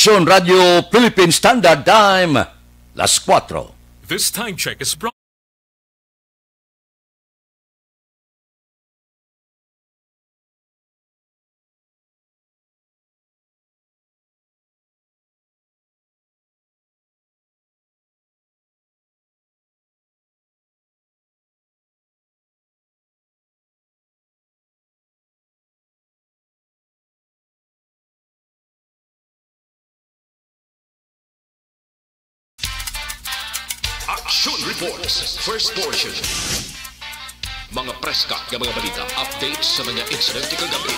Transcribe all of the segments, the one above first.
Action Radio Philippine Standard Time, las 4. This time check is brought. Action Reports, first portion. Mga preska ng mga balita, updates sa mga insidente kagabi.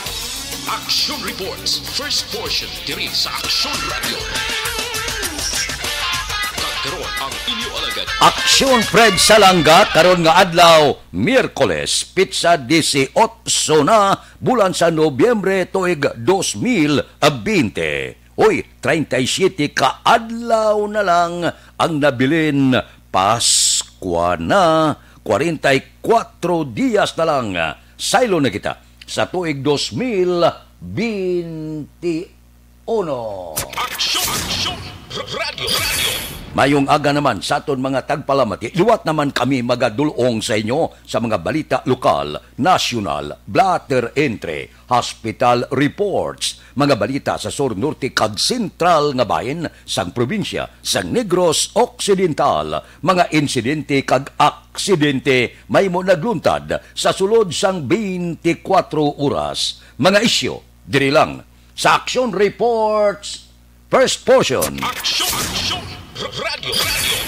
Action Reports, first portion, diri sa Action Radio. Kagkaroon ang inyo alagad. Action Fred Salanga, karon nga adlaw, Miyerkules, Pizza 18 na, bulan sa Nobyembre, tuig 2020. Uy, 37 ka adlaw na lang ang nabilin Paskwa na, 44 diyas na lang. Saylo na kita sa tuig 2021. Action Radio. Mayong aga naman sa aton mga tagpalamati, liwat naman kami magadulong sa inyo sa mga balita lokal, nasyonal, blatter entry, hospital reports, mga balita sa Sur Norte kag Sentral nga bahin sang probinsya sang Negros Occidental, mga insidente kag aksidente may mo nagluntad sa sulod sang 24 oras, mga isyo diri lang sa Action Reports first portion. Action Radio.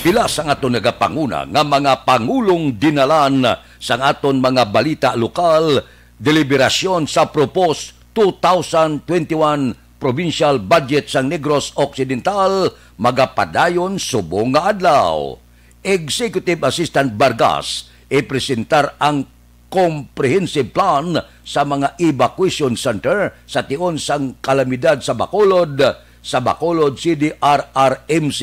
Pila sa aton nagapanguna nga mga pangulong dinalan sa aton mga balita lokal, deliberasyon sa propose 2021 provincial budget sa Negros Occidental, magapadayon subong nga adlaw. Executive Assistant Vargas ipresentar ang comprehensive plan sa mga evacuation center sa tion sang kalamidad sa Bacolod CDRRMC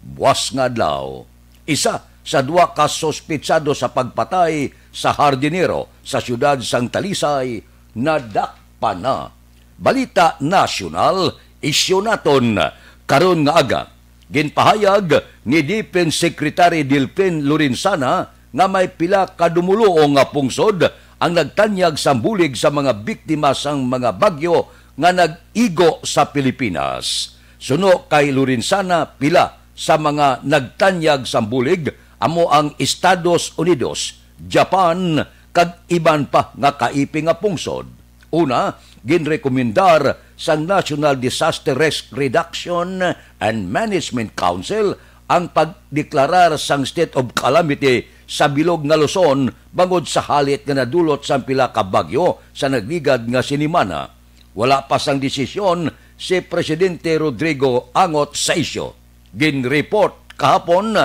buwas nga adlaw. Isa sa duwa ka sospitsado sa pagpatay sa hardinero sa siyudad sang Talisay nadakpa na. Balita nasyonal, isyu naton karon nga aga. Ginpahayag ni Defense Secretary Delfin Lorenzana nga may pila kadumulo nga pungsod ang nagtanyag sa bulig sa mga biktima sang mga bagyo nga nag-igo sa Pilipinas. Suno kay Lorenzana, pila sa mga nagtanyag sa bulig amo ang Estados Unidos, Japan, kag iban pa nga kaiping nga pungsod. Una, ginrekomendar sa National Disaster Risk Reduction and Management Council ang pagdeklarar sang state of calamity sa bilog nga Luzon bangod sa halit nga nadulot sa pila ka bagyo sa nagligad nga sinimana. Wala pa sang desisyon si Presidente Rodrigo Angot sa isyo. Ginreport kahapon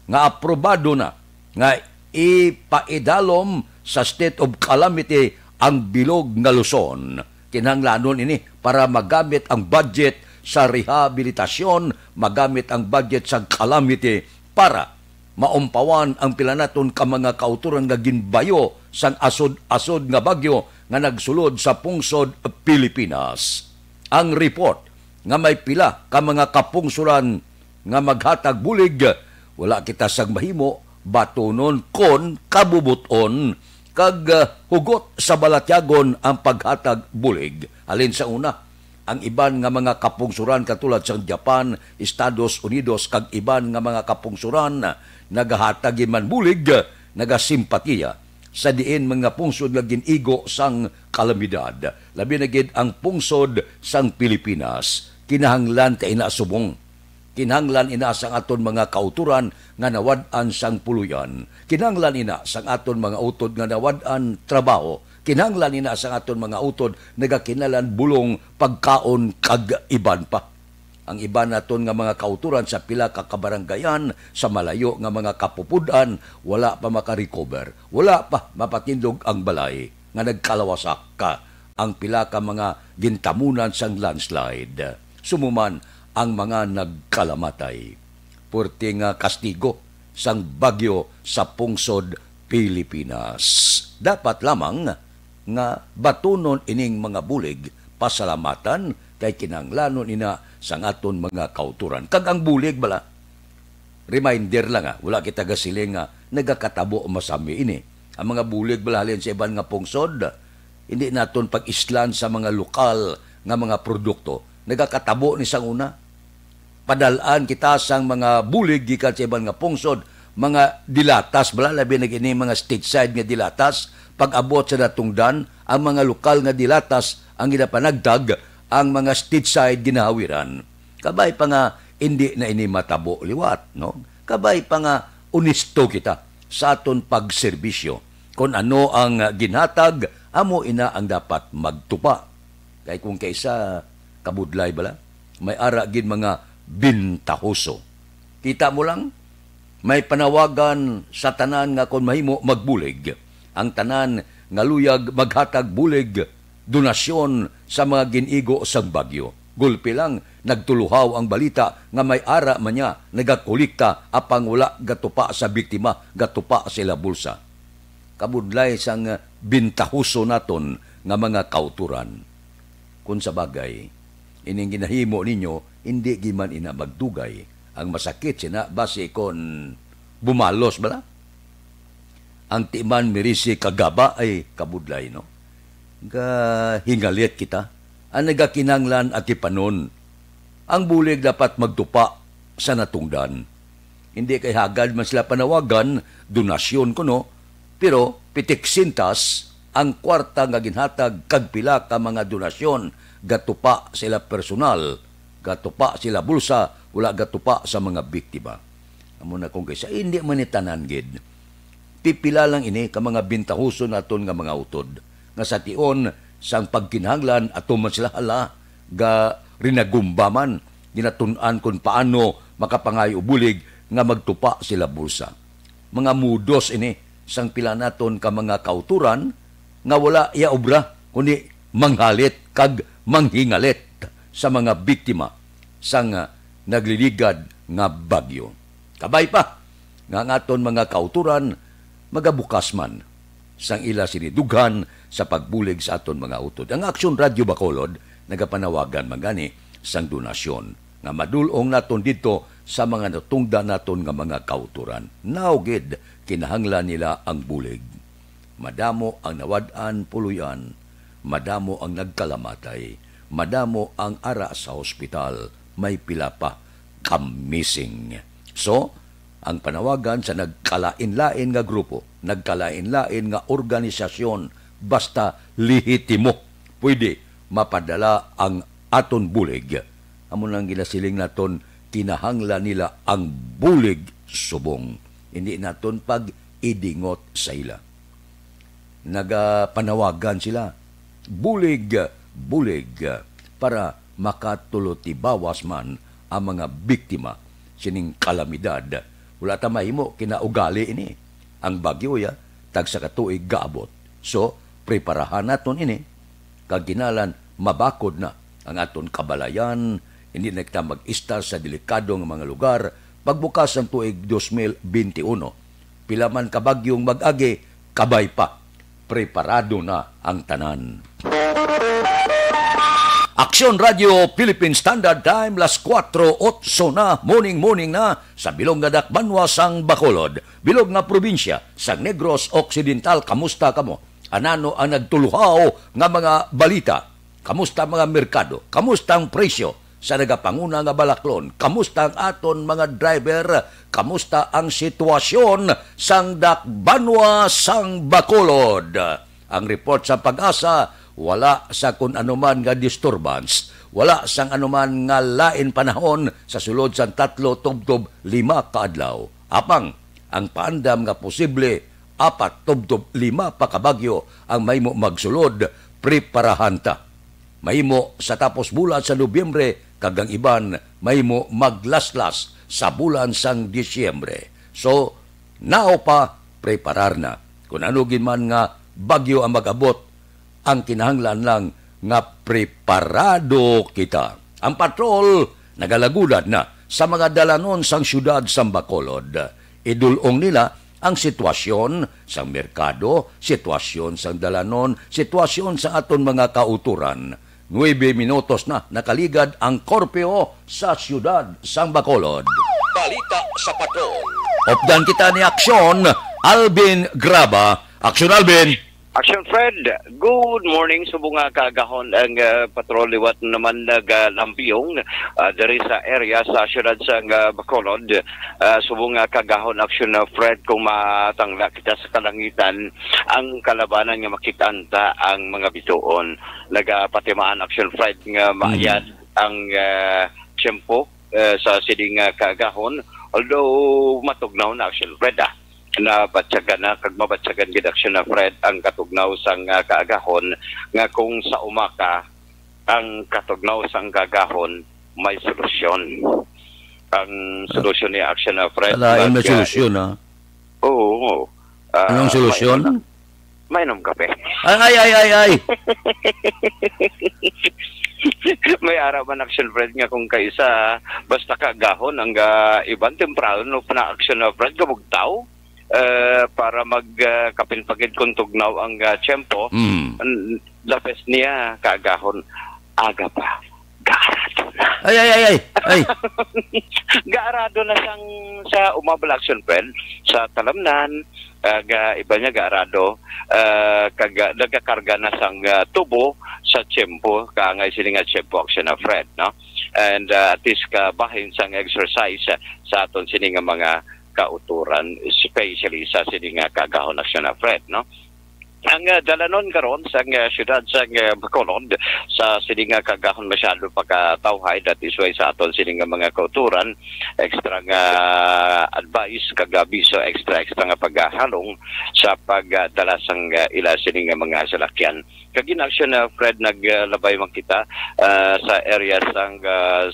nga aprobado na nga ipaidalom sa state of calamity ang bilog nga Luzon. Kinahanglanon ini para magamit ang budget sa rehabilitasyon, magamit ang budget sa calamity para maumpawan ang pilanaton ka mga kauturan nga ginbayo sang asod-asod nga bagyo nga nagsulod sa pungsod Pilipinas. Ang report nga may pila ka mga kapungsuran nga maghatag bulig, wala kita sang mahimo batunon kon kabubuton kag hugot sa balatyagon ang paghatag bulig. Alin sa una, ang iban nga mga kapungsuran katulad sa Japan, Estados Unidos kag iban nga mga kapungsuran nagahatag man bulig, nagasimpatiya sa diin mga pungsod nga ginigo sang kalamidad. Labi na gid ang pungsod sang Pilipinas. Kinahanglan ta ina subong. Kinahanglan ina sang aton mga kauturan nga nawad-an sang puluyan. Kinahanglan ina sang aton mga utod nga nawad-an trabaho. Kinahanglan ina sang aton mga utod nagakinalan bulong pagkaon kag iban pa. Ang iba naton nga mga kauturan sa pila ka kabaranggayan sa malayo nga mga kapupudan wala pa makarecover, wala pa mapatindog ang balay nga nagkalawasak ka ang pila ka mga gintamunan sang landslide. Sumuman ang mga nagkalamatay. Purti nga kastigo sang bagyo sa pungsod Pilipinas. Dapat lamang nga batunon ining mga bulig pasalamatan kay kinahanglanon ina sa aton mga kauturan. Kag ang bulig bala, reminder lang wala kita gasiling nga nagakatabo masami ini. Ang mga bulig balalin sa iban nga pungsod, hindi naton pag-islan sa mga lokal nga mga produkto. Nagakatabo ni sang una. Padalaan kita sang mga bulig gikan sa iban nga pungsod, mga dilatas, bala labi na gini mga stateside nga dilatas, pag-abot sa natungdan, ang mga lokal nga dilatas ang ginapanagdag, ang mga stateside ginahawiran. Kabay pa nga hindi na ini matabo liwat, no? Kabay pa nga unisto kita sa aton pagserbisyo. Kung ano ang ginhatag, amo ina ang dapat magtupa. Kay kung kaysa kabudlay bala, may ara gid mga bintahoso. Kita mo lang, may panawagan sa tanan nga kung mahimo magbulig. Ang tanan nga luyag maghatag bulig, donasyon sa mga ginigo sang bagyo. Gulpi lang, nagtuluhaw ang balita nga may ara man niya, nagakulikta apang wala gatupa sa biktima, gatupa sila bulsa. Kabudlay sang bintahuso naton nga mga kauturan. Kung sa bagay, ining ginahimo ninyo, hindi giman ina magdugay. Ang masakit sina base kon bumalos bala. Ang timan mirisi kagaba ay kabudlay, no? Hingalit kita. Ang nagakinanglan at ipanon. Ang bulig dapat magtupa sa natungdan. Hindi kay hagad man sila panawagan, donasyon ko, no? Pero pitik sintas ang kwarta nga ginhatag kagpila ka mga donasyon, gatupa sila personal, gatupa sila bulsa, wala gatupa sa mga biktima. Amo na kung kaysa, hindi man itanan gid. Pipila lang ini ka mga bintahuso naton nga mga utod. Nga sa tion, sang pagkinahanglan, ato man sila hala, ga rinagumbaman, ginatunan kung paano makapangayo bulig nga magtupa sila bulsa. Mga mudos ini, sang pila naton ka mga kauturan, nga wala iya obra, kundi manghalit kag manghingalit sa mga biktima sang nagliligad nga bagyo. Kabay pa, nga ngaton mga kauturan, magabukas man sang ila sinidughan sa pagbulig sa aton mga utod. Ang Aksyon Radio Bacolod, nagapanawagan magani sang donasyon nga madulong naton dito sa mga natungda naton nga mga kauturan. Naugid, kinahanglan nila ang bulig. Madamo ang nawad-an puluyan, madamo ang nagkalamatay, madamo ang ara sa hospital, may pila pa kamising. So, ang panawagan sa nagkalain-lain nga grupo, nagkalain-lain nga organisasyon, basta lehitimo, pwede mapadala ang aton bulig. Amo nang ginasiling naton, kinahanglan nila ang bulig subong. Hindi naton pag-idingot sa ila. Nagapanawagan sila, bulig, para makatuloti-bawas man ang mga biktima sining kalamidad. Wala ta mahimo kinaugali ini. Ang bagyo tag sa katuig gaabot. So, preparahan naton ini. Kaginalan, mabakod na ang aton kabalayan. Hindi na kita mag-istar sa delikadong mga lugar. Pagbukas ng tuig 2021, pila man kabagyong mag-agi, kabay pa. Preparado na ang tanan. Aksyon Radio Philippine Standard Time, las 4:08 na, morning na, sa Bilog nga Dakbanwa sang Bacolod, Bilog nga probinsya, sang Negros Occidental. Kamusta kamo? Anano ang nagtuluhaw nga mga balita? Kamusta mga merkado? Kamusta ang presyo sa nagapanguna nga balaklon? Kamusta ang aton mga driver? Kamusta ang sitwasyon sang Dakbanwa sang Bacolod? Ang report sa Pag-asa, wala sa kung anuman nga disturbance, wala sang anuman nga lain panahon sa sulod sang 3 tubtob 5 kaadlaw. Apang ang paandam nga posible 4 tubtob 5 pa kabagyo ang mahimo magsulod, preparahan ta. Mahimo sa tapos bulan sa Nobyembre, kagang iban mahimo maglaslas sa bulan sang Disyembre. So, nao pa, preparar na. Kung ano gin man nga bagyo ang mag-abot, ang kinahanglan lang nga preparado kita. Ang patrol nagalagulad na sa mga dalanon sang syudad sang Bacolod. Idulong nila ang sitwasyon sang merkado, sitwasyon sang dalanon, sitwasyon sa aton mga kauturan. 9 minutos na nakaligad ang korpeo sa siyudad sang Bacolod. Balita sa patrol. Opdan kita ni Aksyon, Alvin Graba. Aksyon, Alvin! Action Fred, good morning. Subong nga kagahon ang patrol liwat naman naglampiyong dari sa area sa siyudad sa Bacolod. Subong nga kagahon Action Fred kung matangla kita sa kalangitan ang kalabanan nga makitanta ang mga bituon. Nagapatimaan Action Fred nga maayad ang tiyempo sa siding kagahon. Although matugnaw na Action Fred na batyagan na kag mabatyagan gid Action na Fred ang katugnaw sang kaagahon nga kung sa umaka ang katugnaw sang kagahon may solusyon. Ang solusyon ni Action na Fred Alain may solusyon, ha? Oo. Anong solusyon? Mainom kape. Ay! May araman Action Fred nga kung kaisa basta kagahon ang ibang temprano no pa na Action na Fred kabugtaw para magkapinpagid kung tugnaw ang tiyempo. Lapes niya kagahon aga pa gaarado na. Ay! Gaarado na sang sa umabal Action Fred sa talamnan. Iba niya gaarado nagakarga na sang tubo sa tiyempo kaangay sini nga tiyempo Action na Fred, no? And at least kabahin sang exercise sa aton sini nga mga kauturan, especially sa sini nga kagahon Action na Fred, no? Ang dalanon karon sa siyudad sa Bacolod sa sini nga kagahon masyado pagkatawhay that is why sa aton sini nga mga kauturan extra nga advice kagabiso extra nga paghalong sa pagdala sang ila sini nga mga salakyan. Kagin Action na Fred naglabay man kita sa area sang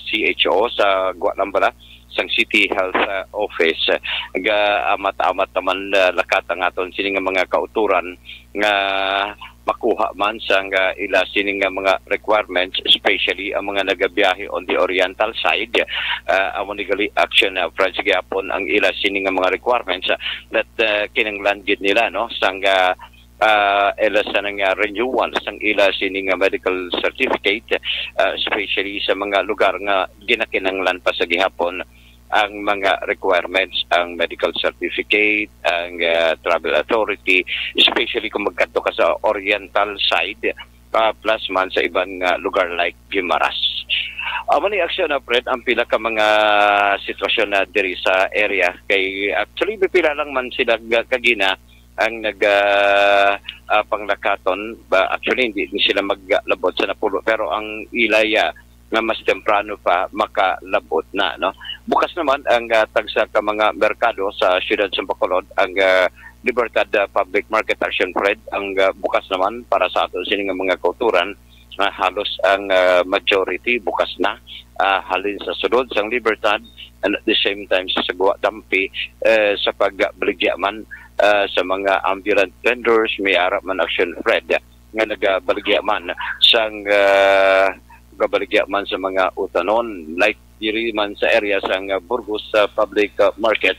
CHO sa Guatemala sang City Health Office amat-amat naman lakat ang aton sini nga mga kauturan nga makuha man sang ila sini nga mga requirements, especially ang mga nagabiyahe on the oriental side. Amon gali Action na Fred gapon ang ila sini nga mga requirements that kinanglan gid nila, no, sang ila sa nang renewal sang ila sini nga medical certificate, especially sa mga lugar nga ginakinanglan pa sa gihapon ang mga requirements, ang medical certificate, ang travel authority, especially kung magkanto ka sa oriental side, plus man sa ibang lugar like Guimaras. Amo ni Action na Fred ang pila ka mga sitwasyon na diri sa area kay actually pipila lang man sila kagina ang panglakaton ba actually hindi sila maglabot sa Napulo pero ang ilaya nga mas temprano pa makalabot na, no. Bukas naman ang tagsa ka mga merkado sa siyudad sa Bacolod ang Libertad Public Market Action Fred ang bukas naman para sa ato sini nga mga kauturan halos ang majority bukas na halin sa sulod sang Libertad and at the same time sa Sagwa Dampi sa pagbaligya man sa mga ambulant vendors may arap man Action Fred nga nagabaligya man sang gabaligya man sa mga utanon like diri man sa area sang Burgos Public Market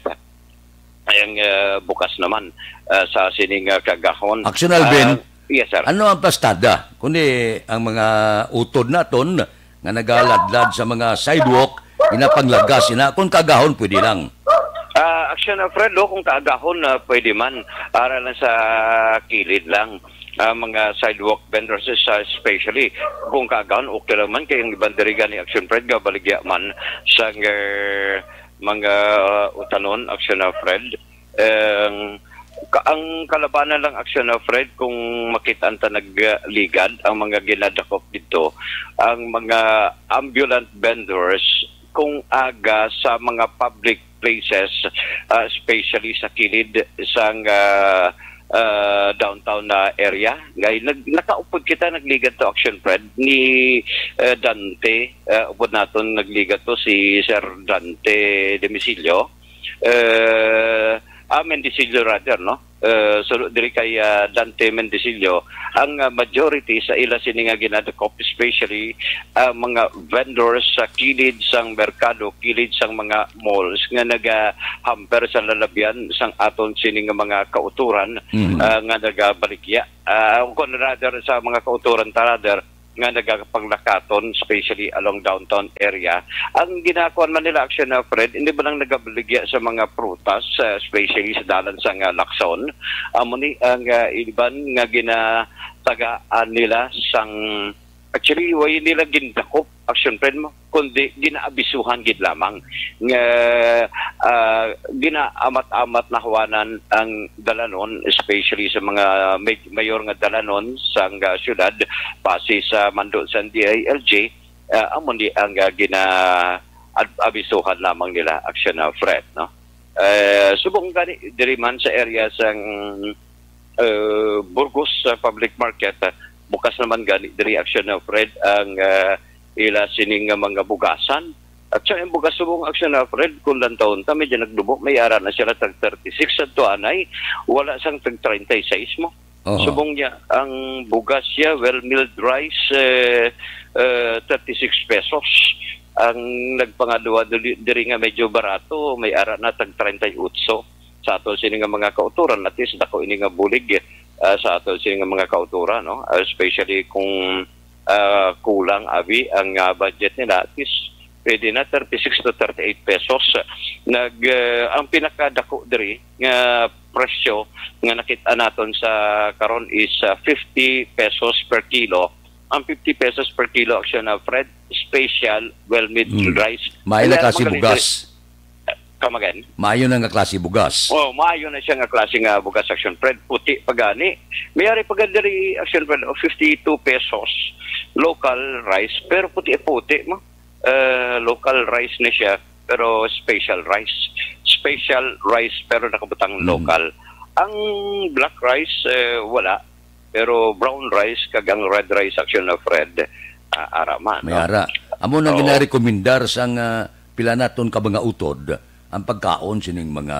ayang bukas naman sa sining kagahon. Action, Alvin. Yes, sir. Ano ang pastada kundi ang mga utod naton nga nagaladlad sa mga sidewalk inapanglagas ina kung kagahon pwede lang. Action Fred, kung kaagahon pwede man para lang sa kilid lang. Mga sidewalk vendors especially kung kaagahon okay lang man kay ang ibanderigan ni Action Fred gabaligya man sa mga utanon Action Fred. Ang kalabanan lang Action Fred kung makita anta nagligad ang mga ginadakop dito ang mga ambulant vendors kung aga sa mga public places especially sa kilid sang downtown na area. Ngay nakaupod kita nagligad to Action Fred ni Dante upod naton nagligad to si Sir Dante Demisilio Mendicillo rather, no? So diri kay Dante Mendicillo ang majority sa ila sini nga ginadakop especially mga vendors sa kilid sang merkado, kilid sang mga malls nga nagahamper sa lalabyan sang aton sini nga mga kauturan nga nagabaligya. Kung rather sa mga kauturan rather nga nagapaglakaton, especially along downtown area. Ang ginagawa man nila, Action Fred, hindi ba lang nagabaligya sa mga prutas, especially sa dalan sa nga Lacson. Muni ang iban nga ginatagaan nila sang actually way nila gindakop, Action Fred mo, kundi ginaabisuhan gid lamang nga ginaamat-amat na hawanan ang dalanon, especially sa mga mayor nga dalanon sa syudad pasi sa Mando San DILG, amo ni ang gina-abisuhan lamang nila, Action Fred, no? Subong gani diri man sa area sang Burgos Public Market, bukas naman gani diri, Action Fred, ang ila sining mga bugasan. At sa yung bugas subong, Action Fred, kung lang taon ta, medyo nagdubok, may ara na sila tag 36 sa tuanay, wala sang tag 36 mo. Subong niya, ang bugas siya, well-milled rice, 36 pesos. Ang nagpangaluwa diri nga medyo barato, may ara na tag 38. Sa ato sini nga mga kauturan, at least dako ini nga bulig sa ato sini nga mga kauturan, no? Especially kung kulang abi ang budget nila, at least pwede na 36 to 38 pesos. Ang pinakadako diri nga presyo nga nakita naton sa karon is 50 pesos per kilo. Ang 50 pesos per kilo, Action Fred, special well-made rice. Maayo na klase bugas. Kamagan? Maayo na nga klase bugas. Maayo na siya nga klase nga bugas, Action Fred. Puti pagani. Mayari pagadiri, Action Fred, 52 pesos. Local rice, pero puti mo. Local rice na siya, pero special rice. Special rice, pero nakabutang local. Ang black rice, wala. Pero brown rice, kagang red rice, Action Fred, araman. May ara. Amo nang ginarekomendar sang pila naton ka mga utod, ang pagkaon sining mga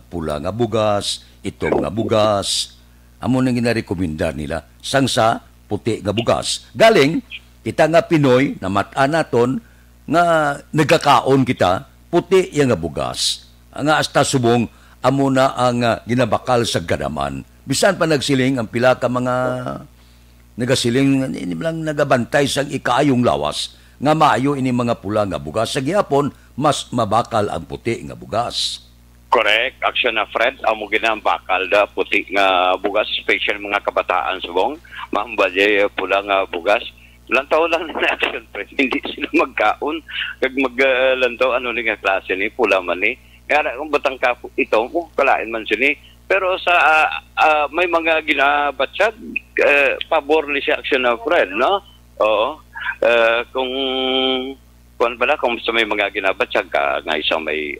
pula nga bugas, itong nga bugas. Amo nang ginarekomendar nila sang sa puti nga bugas. Galing kita nga Pinoy na mata naton nga nagkakaon kita puti yang nga bugas. Nga hasta subong amo na ang ginabakal sa gadaman. Bisan pa nagsiling ang pila ka mga nagasiling ini lang nagabantay sang ikaayong lawas nga maayo ini mga pula nga bugas. Sa gihapon mas mabakal ang puti nga bugas. Correct, Action Fred, amo ginang bakal da puti nga bugas, special mga kabataan subong, mambalye pula nga bugas. Lantaw lang na Action Fred, hindi sila magkaon kag maglantaw ano ni nga klase ni pula man ni. Kaya kung batang ka ito, kalain man sini. Pero sa may mga ginabatsyag, pabor ni si Action Fred, no? Oo. Kung sa may mga ginabatsyag nga isang may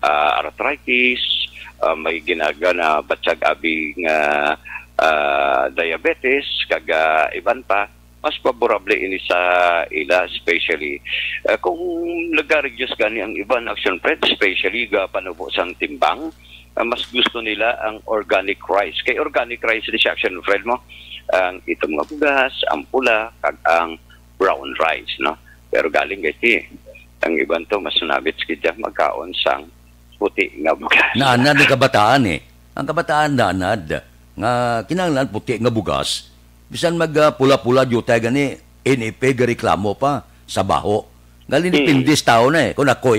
arthritis, may ginagana batsyag abi nga diabetes, kaga iban pa, mas favorable ini sa ila, especially kung nag-reduce gani ang iban, Action Fred, especially panubo sang timbang, mas gusto nila ang organic rice. Kay organic rice ni siya, Action Fred mo, ang itong nga bugas, ang pula, kag ang brown rice, no? Pero galing gaiti, ang iban to mas sunabit skidya magkaon sang puti nga bugas. Naanad ang kabataan Ang kabataan naanad nga kinahanglan puti nga bugas. Bisan magpula-pula jutay gani NEP reklamo pa sa baho. Galing pindis tao na kung ako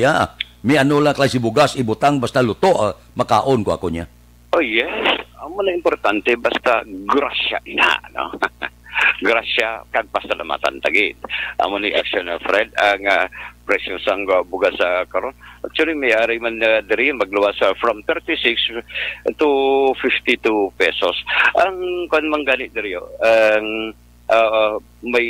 may ano lang klase bugas ibutang basta luto makaon ko ako niya. Oh yes, ang mga importante basta grasya ina, no? Grasya kag pasalamatan tagid. Amo ni Action Fred ang presyo sang bugas sa karon. Actually may ari man diri magluwas from 36 to 52 pesos. Ang kon man gani diri ang may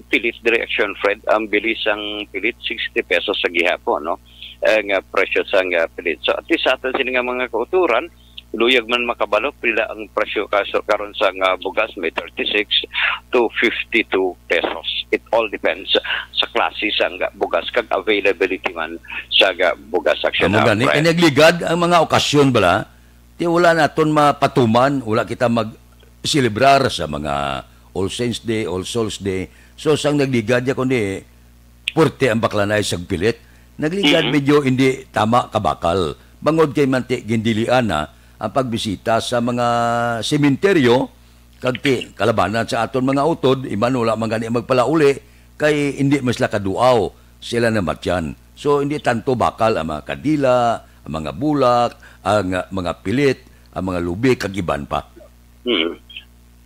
pilit diri, Action Fred, ang bilis ang pilit 60 pesos sa gihapon, no? Ang presyo sang pilit. So at least aton sini nga mga kauturan luyag man makabalo pila ang presyo karon sa bugas, may 36 to 52 pesos. It all depends sa klase sa bugas kag availability man sa bugas, Action Fred. Inagligad ang mga okasyon bala, ti wala naton mapatuman, wala kita mag-celebrar sa mga All Saints Day, All Souls Day. So sang nagligad ya kundi porte ang baklanay sa pilit. Nagligad medyo hindi tama kabakal. Bangod kay manti gindilian na ang pagbisita sa mga sementeryo kagti kalabanan sa aton mga utod imanula man gani magpalauli kay hindi masla kaduaw sila na matyan. So hindi tanto bakal ang mga kadila, ang mga bulak, ang mga pilit, ang mga lubi kag iban pa.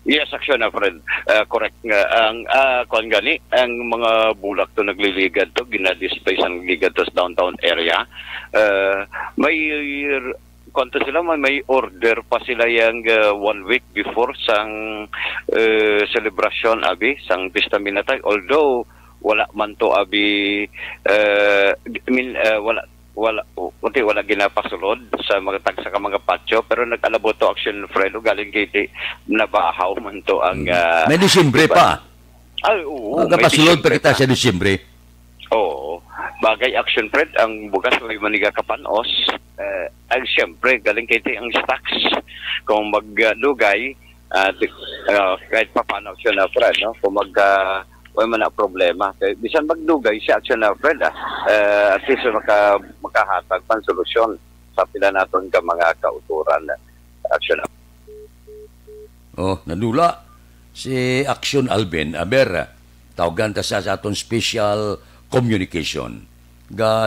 Yes, action na friend. Correct nga. Ang kuan gani, ang mga bulak to nagliligad to, ginadisplay sa nagliligad to sa downtown area. May konto sila, may order pa sila yung 1 week before sang celebration abi, sang Pista Minatay. Although wala man to abi wala ginapasulod sa mga tagsa ka mga patio pero nag-alabo to action friend galing kiti nabahaw man to ang may Disyembre pa. Ay, oo. Nagapasulod pa kita sa Disyembre. Oo. Bagay action friend ang bukas may maniga kapanos ang siyempre galing kiti ang stocks kung magdugay kahit pa paano action na friend no kung wala man na problema. Kaya bisan magdugay si action na friend at least makahatag pan solusyon sa pila naton ka mga kauturan action na. Oh, nadula si Action Alvin aber tawagan ta sa aton special communication.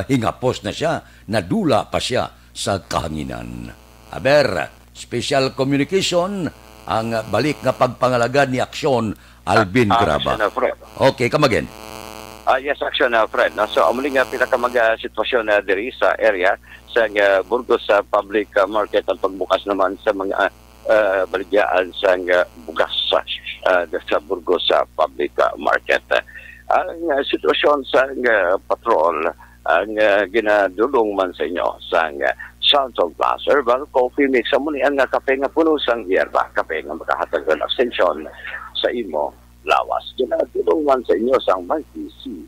Hingapos na siya, nadula pa siya sa kahanginan. Aber special communication ang balik nga pagpangalagad ni Action Alvin Graba. Okay, come again. Yes, action Fred. No? So, amuling nga sitwasyon na diri sa area sa Burgos sa public market ang pagbukas naman sa mga baligyaan sa bugas sa Burgos sa public market. Ang sitwasyon sa patrol ang ginadulong man sa inyo sa Sounds of Glass Herbal Coffee Mix. Amuli ang kape nga puno sang yerba. Kape nga makahatag ng extension sa imo lawas. Ginadulong man sa inyo sang MyPC.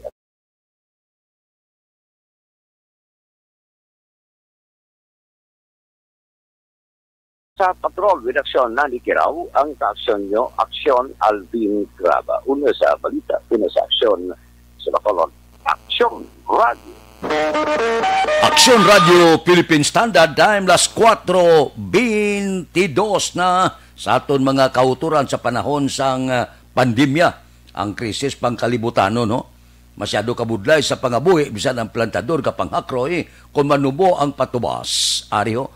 Sa patrol with aksyon na likiraw, ang kaaksyon nyo, Aksyon Alvin Graba. Una sa balita, una sa aksyon sa Bacolod. Aksyon Radio. Aksyon Radio Philippine Standard Time las 4:22 na sa aton mga kauturan sa panahon sang pandemya ang krisis pangkalibutano no masyado kabudlay sa pangabuhi bisan ang plantador kapang hakroy kung manubo ang patubas ariho.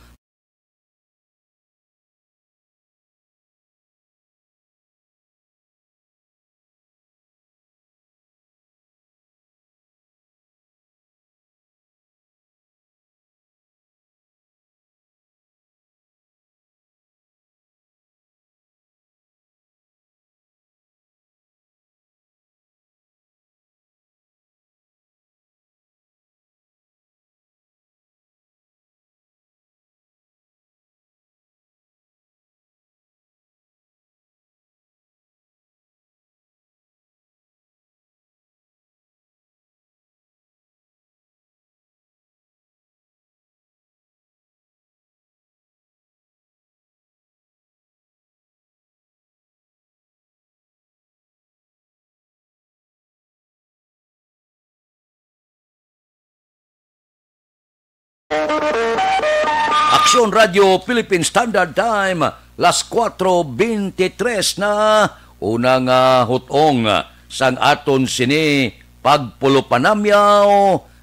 Aksyon Radio Philippine Standard Time las 4:23 na unang hutong sang aton sini pagpulupanamyaw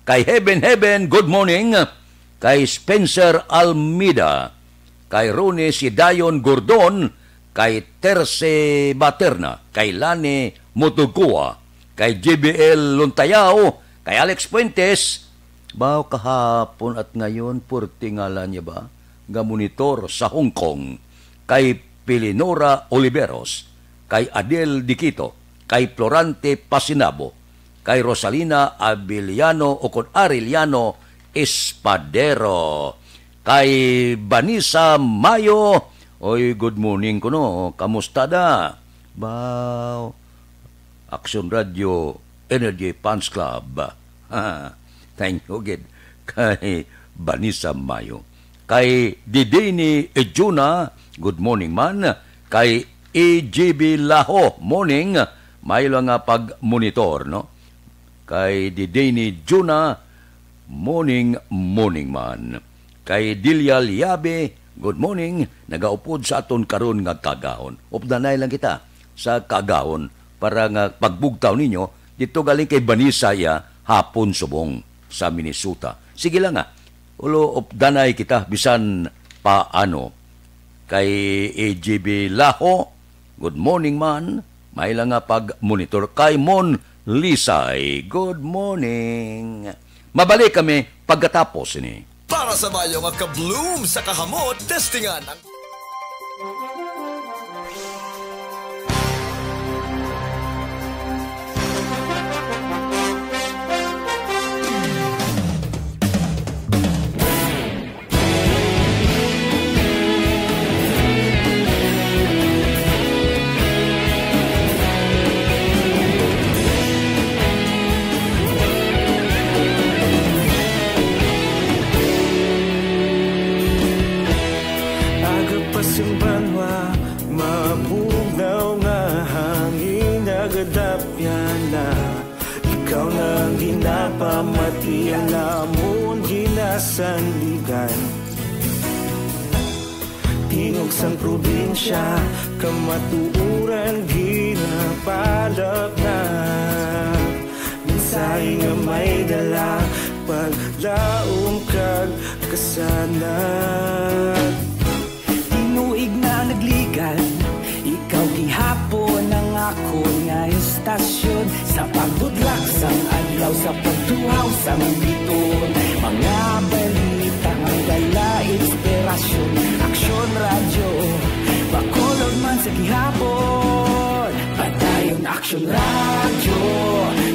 kay Heaven good morning kay Spencer Almida kay Rone Sidayon Gordon kay Terce Baterna kay Lani Motugua kay JBL Luntayaw kay Alex Puentes. Bao kahapon at ngayon, purtingala niya ba? Nga monitor sa Hong Kong, kay Pilinora Oliveros, kay Adel Diquito, kay Florante Pasinabo, kay Rosalina Abiliano o kon Ariliano Espadero, kay Vanessa Mayo. Oy, good morning ko no. Kamusta da? Bao. Aksyon Radio Energy Fans Club. Thank you again kay Vanessa Mayo. Kay Didini Ejuna, good morning man. Kay EGB Laho, morning. May lang nga pag-monitor, no? Kay Didini Juna, morning man. Kay Dilia Liabe, Good morning. Nagaupod sa aton karon nga kagahon. Updanay lang kita sa kagahon para nga pagbugtaw ninyo dito galing kay Banisaya hapon subong sa Minnesota. Sige lang nga. Ulo updanay kita bisan paano. Kay AGB Laho, good morning man. May lang nga pag-monitor kay Mon Lisay. Good morning. Mabalik kami pagkatapos ini. Para sa mayo nga ka-bloom sa kahamot, testingan ang... Simbanwa, mabugaw nga hangin nagadapyan na. Ikaw nang ginapamati, alamon ginasanligan. Tingog sang probinsya, kamatuuran ginapalap na. Minsay nga may dala, paglaom kag kasanat. Tinuig na nagligan, ikaw gihapon ang ako nga estasyon. Sa pagdudlak sang adlaw, sa pagtuhaw sang biton. Mga balita ang dala, inspirasyon. Aksyon radyo, bakolog man sa gihapon. Padayon aksyon radyo,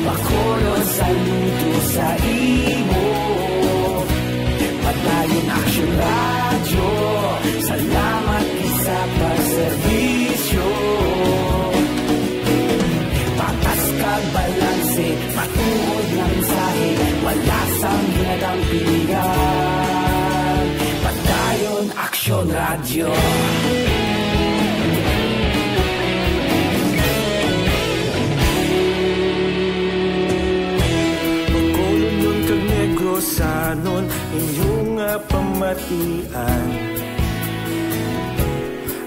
bakolog saludo sa imo. Padayon aksyon radyo, salamat isa pagserbisyo. Patas kag balanse, patuod ng mensahe, wala sang ginadang pilihan. Padayon aksyon radyo. Pagkolon kag Negrosanon, inyong pamatian.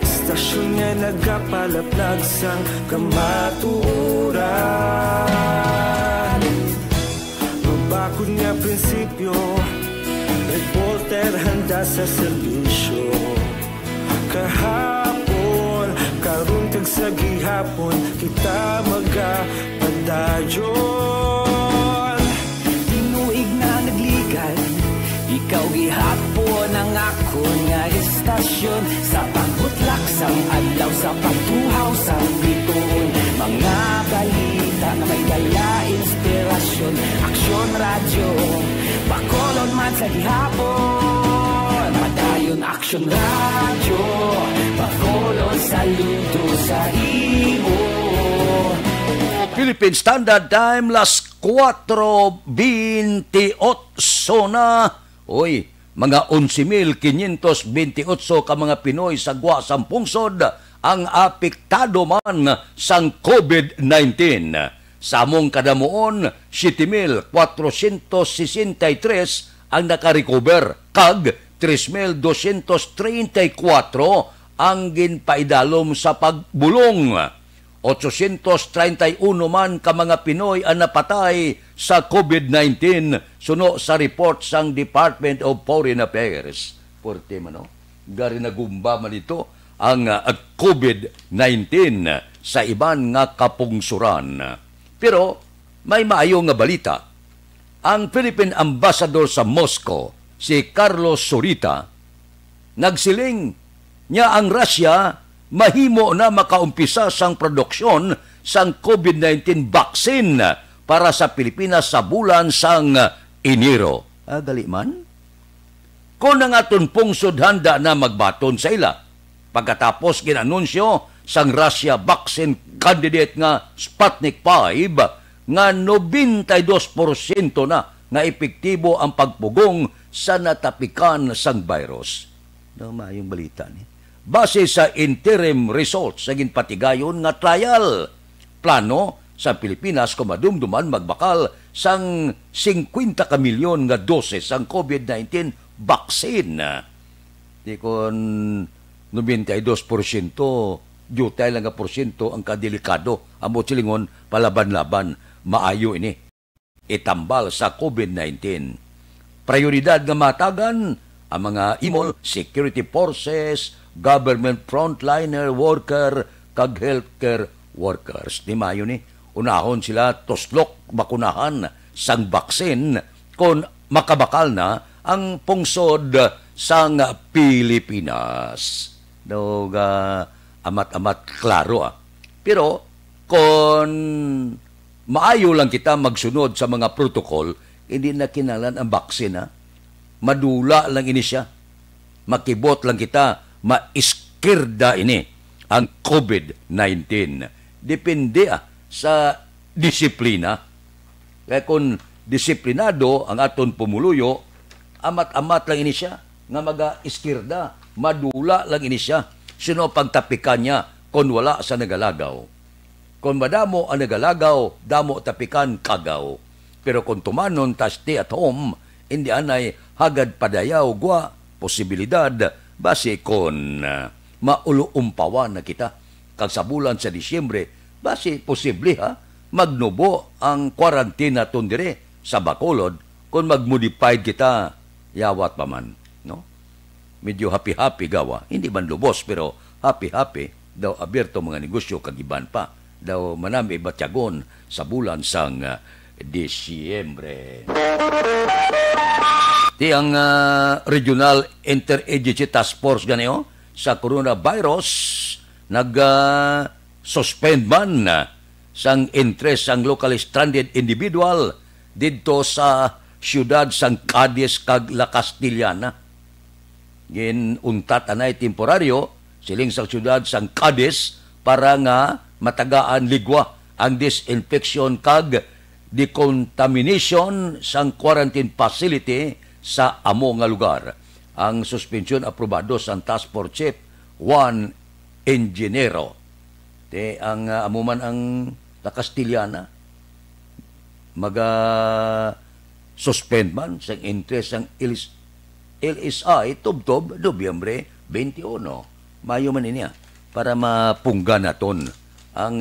Stasyon nga nagapalaplag sang kamatuuran. Mabakod nga prinsipyo, reporter handa sa serbisyo. Kahapon, karun kag sa gihapon, kita magapadayon. Tinuig na nagligan, ikaw gihapon ang ako nga estasyon. Sa pagbutlak sang adlaw, sa pagtuhaw sang biton. Mga balita na may dala, inspirasyon. Aksyon radyo, bakolon man sa gihapon. Madayon aksyon radyo, bakolon saludo sa imo. Philippine Standard Time, las 4:28 na. Oy, mga 11,528 ka mga Pinoy sa gwa sang pungsod ang apektado man sang COVID-19. Sa among kadamuon, 7,463 ang nakarecover kag 3,234 ang ginpaidalom sa pagbulong. 831 man ka mga Pinoy ang napatay sa COVID-19 suno sa report sang Department of Foreign Affairs. Porte man, no? Gari nagumba man ito ang COVID-19 sa iban nga kapungsuran. Pero may maayo nga balita. Ang Philippine Ambassador sa Moscow, si Carlos Zurita, nagsiling niya ang Russia mahimo na makaumpisa sang produksyon sang COVID-19 vaccine para sa Pilipinas sa bulan sang Enero. Gali man? Kung ang aton pungsod handa na magbaton sa ila, pagkatapos ginanunsyo sang Russia vaccine candidate nga Sputnik 5 nga 92% na nga epektibo ang pagpugong sa natapikan sang virus. Mayong balita ni. Base sa interim results sa ginpatigayon nga trial, plano sa Pilipinas kung madumduman magbakal sang 50 ka milyon nga doses ang COVID-19 vaccine. Di kon 92%, jutay lang nga porsyento ang kadelikado. Amo silingon, palaban-laban, maayo ini. Itambal sa COVID-19. Prioridad nga matagan ang mga imol, security forces, government frontliner worker, kag healthcare workers. Di mayo ni, unahon sila toslok bakunahan sang baksin kung makabakal na ang pungsod sang Pilipinas. Daw amat-amat klaro Pero kung maayo lang kita magsunod sa mga protokol, hindi na kinalan ang baksin Madula lang ini siya. Makibot lang kita, maiskirda ini ang COVID-19. Depende sa disiplina. Kaya kung disiplinado ang aton pumuluyo, amat-amat lang ini siya nga maga-iskirda, madula lang ini siya. Sino pagtapikan niya kung wala sa nagalagaw? Kung madamo ang nagalagaw, damo tapikan kagaw. Pero kung tumanon ta stay at home, hindi anay hagad padayaw gwa posibilidad base kon mauluumpawan na kita. Kag sa bulan sa Disyembre, base posible magnubo ang quarantine naton dire sa Bacolod kung magmodified kita yawat pa man. No? Medyo happy-happy gawa. Hindi man lubos pero happy-happy daw abierto mga negosyo kagiban pa. Daw manami batyagon sa bulan sang Disyembre. Di ang Regional Interagency Task Force ganyo sa coronavirus nag-suspend man sang interest sang locally stranded individual dito sa siyudad sang Cadiz kag La Castillana. Ginuntat anay temporaryo siling sa siyudad sang Cadiz para nga matagaan ligwa ang disinfection kag decontamination sang quarantine facility sa amo nga lugar. Ang suspensyon aprobado sa Task Force Chief Juan Engineero. Ang amuman ang La Castillana suspend man sa interest ang LSI tubtob Nobyembre 21. Mayo man niya para mapungga naton ang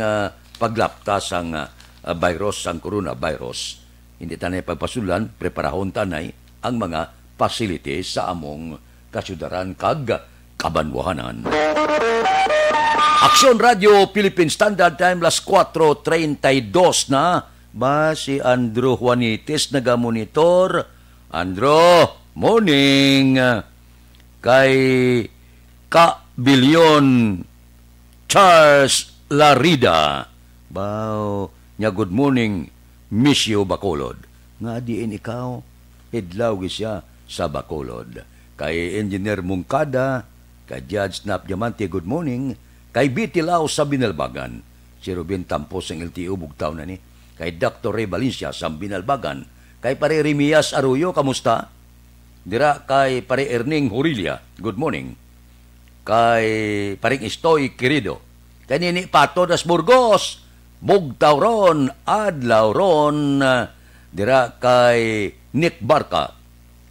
paglaptas ang virus, ang coronavirus. Hindi tanay pagpasulan, preparahon tanay ang mga facilities sa among kasyudaran kag kabanwahanan. Aksyon Radio Philippine Standard Time las 4:32 na. Ba si Andrew Juanites nagamonitor? Andrew, morning. Kay Ka-Bilyon Charles Larida. Bao, nya good morning, miss you Bacolod. Nga diin ikaw, hidlaw siya sa Bacolod. Kay Engineer Mungkada, kay Judge Snap Diamante, good morning. Kay Bitilaw sa Binalbagan, si Ruben Tampos ng LTO bugtaw na ni. Kay Dr. Ray Valencia sa Binalbagan. Kay Pare Rimias Arroyo, kamusta? Dira kay Pare Erning Horilia, good morning. Kay Paring Istoy Querido. Kay Nini Pato das Burgos, bugtaw ron, adlaw ron. Dira kay Nick Barca,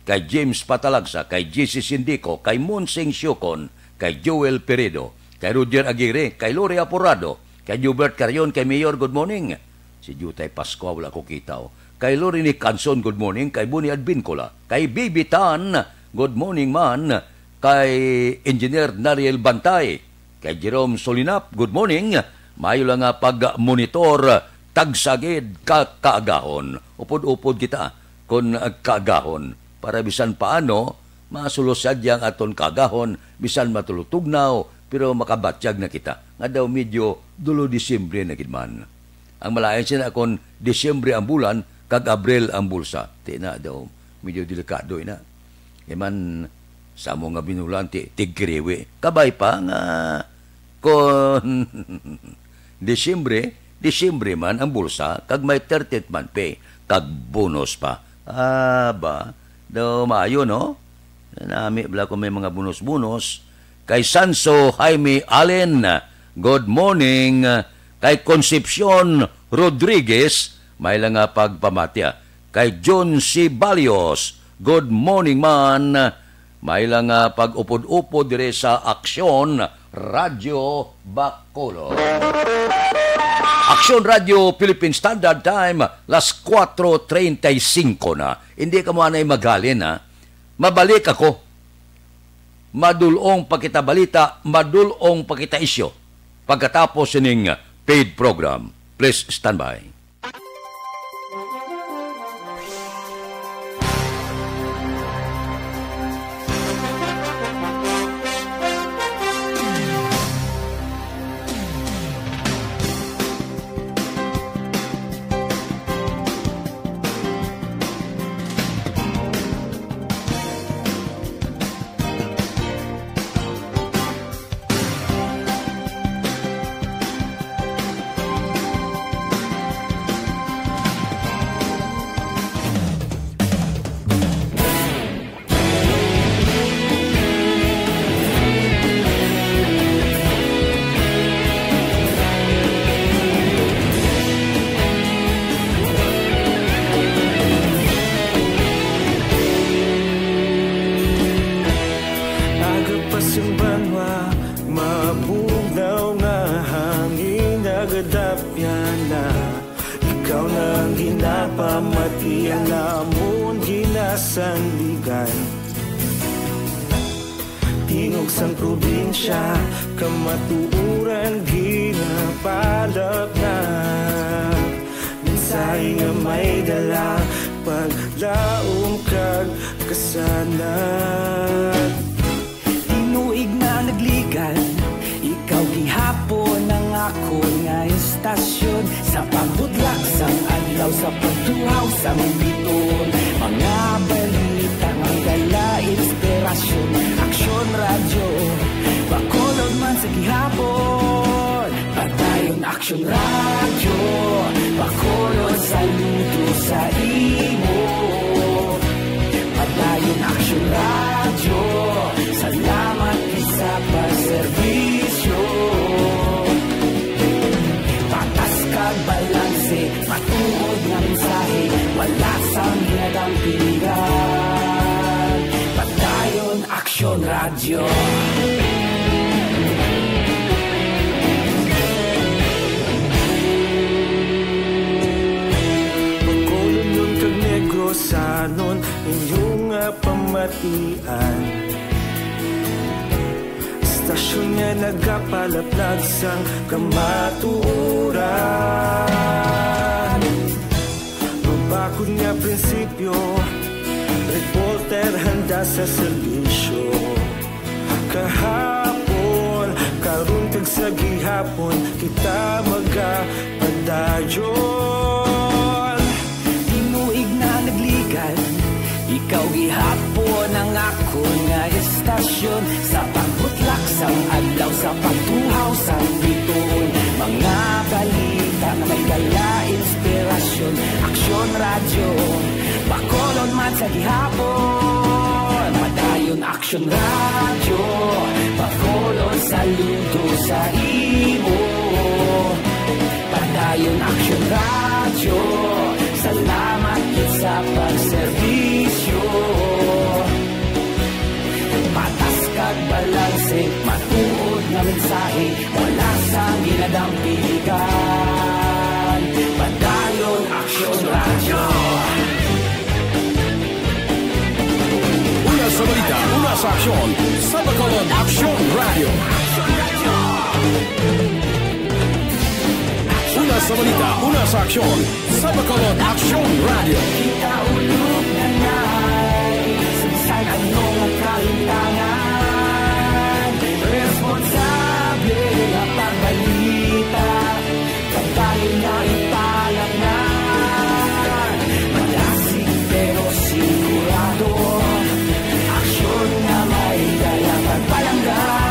kay James Patalagsa, kay JC Sindico, kay Monsing Siokon, kay Joel Peredo, kay Roger Aguirre, kay Lori Apurado, kay Hubert Carion, kay Mayor, good morning. Si Jutay Pascua, wala ko kitaw. Kay Lori ni Canson, good morning. Kay Buni Advincola, kay Bibi Tan, good morning man. Kay Engineer Nariel Bantay, kay Jerome Solinap, good morning. Mayo lang nga pag-monitor, tagsagid kaagahon. Upod-upod kita kung kaagahon. Para bisan paano, masulusad yang aton kaagahon, bisan matulutugnaw, pero makabatsyag na kita. Nga daw medyo dulo Disyembre na kidman. Ang malayan siya kung Disyembre ang bulan, kag Abril ang bulsa. Di na daw, medyo delikado ina. Iman, sa mo nga binulan, tigriwe. Kabay pa nga, kung Disyembre man ang bulsa, kag may 30th month pay, kag bonus pa. Ba, daw maayo, no? Nami, bala ko may mga bonus-bonus. Kay Sanso Jaime Allen, good morning. Kay Concepcion Rodriguez, may lang nga pagpamatya. Kay John C. Balios, good morning man. May lang pag-upod-upod dire sa Aksyon Radio Bacolod. Aksyon Radio Philippine Standard Time, las 4:35 na. Hindi ka mo anay magalin, ha? Mabalik ako. Madulong pakita balita, madulong pakita isyo. Pagkatapos sining paid program. Please stand by. Tingog probinsya, kamatuuran, ginapalap na. Minsay nga may dala, paglaom kag kasanat. Tinuig na nagligan, ikaw gihapon ang ako nga istasyon. Sa pambudlak sang adlaw, sa pagtuhaw sang biton. Mga balita, ang gala, inspirasyon. Aksyon radyo, Bacolod man sa gihapon. Padayon Aksyon radyo, Bacolod saludo sa imo. Padayon Aksyon radyo, salamat sa pagserbisyo. Patas kag balanse, matuod nga mensahe, wala sang ginadang piligan. Padayon Aksyon radyo. Bacolod nun kag Negros sanon inyong pamatian. Stasyon nga nagapalaplag sang kamatuuran. Mabakod nga prinsipyo, reporter handa sa serbisyo. Kahapon, karon kag sa gihapon, kita magapadayon. Tinuig na nagligan, ikaw gihapon ang ako nga istasyon. Sa pagbutlak sang adlaw, sa pagtuhaw sang biton. Mga balita na may dala, inspirasyon. Aksyon radyo, Bacolod man sa gihapon. Padayon Aksyon radyo, Bacolod saludo sa imo. Padayon Aksyon radyo, salamat sa pagserbisyo. Patas kag balanse, matuod na mensahe, wala sang ginadang piligan. Padayon Aksyon radyo. Una sa balita, una sa aksyon, sa Bacolod Aksyon Radio. Una sa balita, una sa aksyon, sa Bacolod Aksyon Radio. Kita ulog na na'y sagsag anong ang kalintangan. Responsable na pagbalita, pagdayon na ipalag na. Malasig pero sigurado, aksyon na may dala pagpalanggan.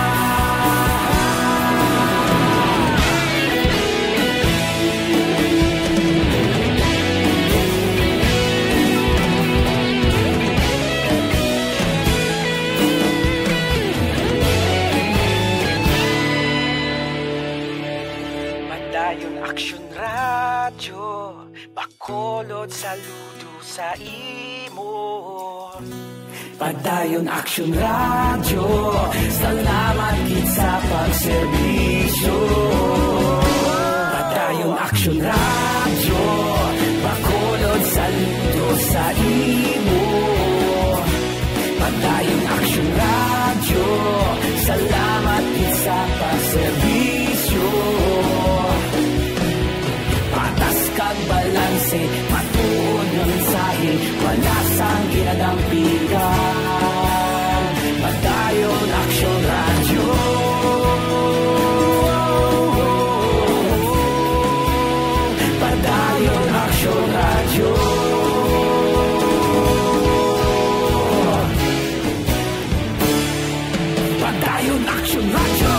Padayon Aksyon radyo, Bacolod saludo sa imo. Padayon Action Radio, salamat gid sa pagserbisyo. Padayon Action Radio, bakulod saludo sa imo. Padayon Action Radio, salamat gid sa pagserbisyo. Patas kag balanse, matuod nga mensahe, wala sang ginadampigan. Padayon Action Radio. Padayon Action Radio. Padayon Action Radio.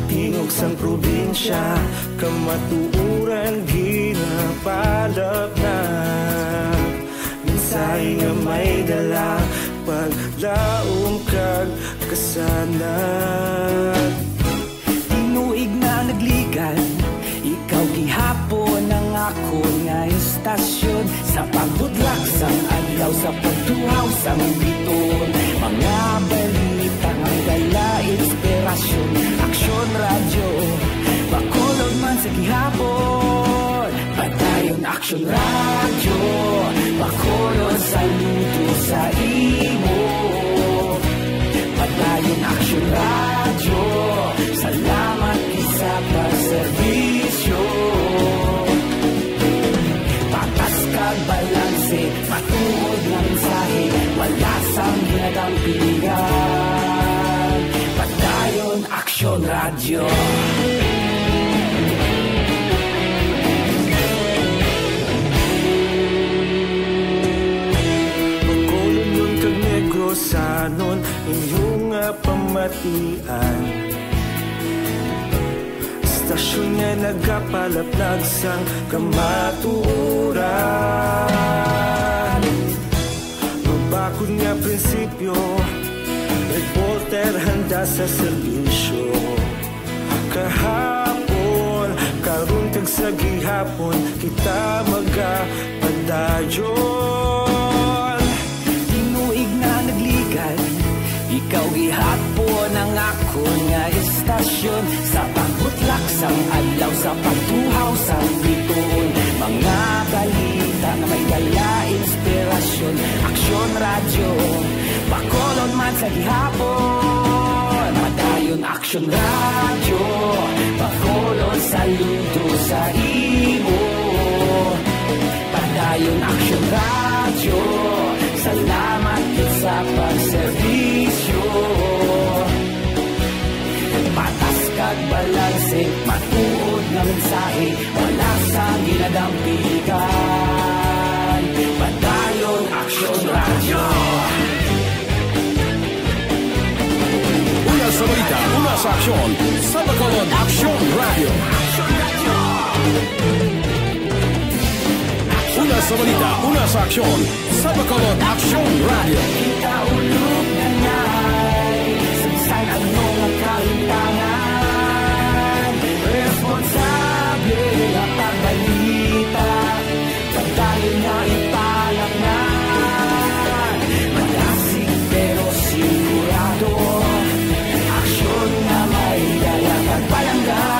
Tingog sang probinsya, kamatuuran ginapalap na. Minsay nga may dala, paglaom kag kasanag. Tinuig na nagligan, ikaw gihapon ang ako nga istasyon. Sa pagbudlak sang adlaw, sa pagtuhaw sang biton, mga balita nga dala inspirasyon. Action Radio, bakulog man sa gihapon. Padayon Action Radio, bakulog saludo sa imo. Padayon Action Radio, salamat sa pagserbisyo. Patas kag balanse, matuod nga mensahe, wala sang ginadampigan. Padayon Action Radio. Bakulog nun kag Negrosanon, inyong pamatian. Stasyon nga nagapalaplag sang kamatuuran. Mabakod nga prinsipyo, reporter handa sa serbisyo. Kahapon, karon kag sa gihapon, kita magapadayon. Tinuig na nagligan, ikaw gihapon ang ako nga istasyon. Sa pagbutlak sang adlaw, sa pagtuhaw sang biton, mga balita nga may dala inspirasyon. Action Radio, bakolon man sa gihapon. Padayon Action Radio, bakolon saludo sa imo. Padayon Action Radio, salamat sa pagserbisyo. Patas kag balanse, matuod nga mensahe, wala sang ginadampigan. Padayon Action Radio. Una sa balita, una sa aksyon, sa Bacolod Action Radio. Una sa balita, una sa aksyon, sa Bacolod Action Radio. Kita ulog na na'y sabisan ang mga kaintangan. Responsable na pagbalita, pagdaling na ipalaknan. Malasig pero sigurado, aksyon na may dalang pagpalanggan.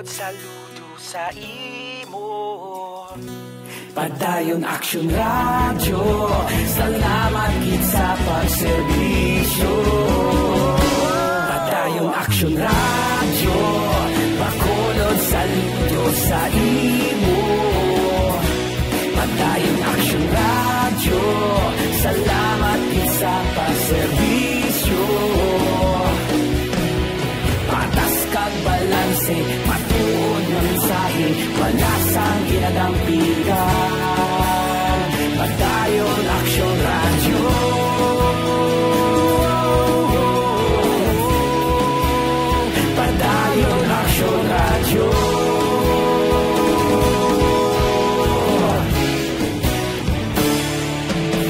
Bakulod saludo sa imo. Padayon Action Radio, salamat gid sa pagserbisyo. Padayon Action Radio, bakulod saludo sa imo. Padayon Action Radio, salamat gid sa pagserbisyo. Patas kag balanse, matuod nga mensahe, wala sang ginadampigan. Padayon Action Radio. Padayon Action Radio.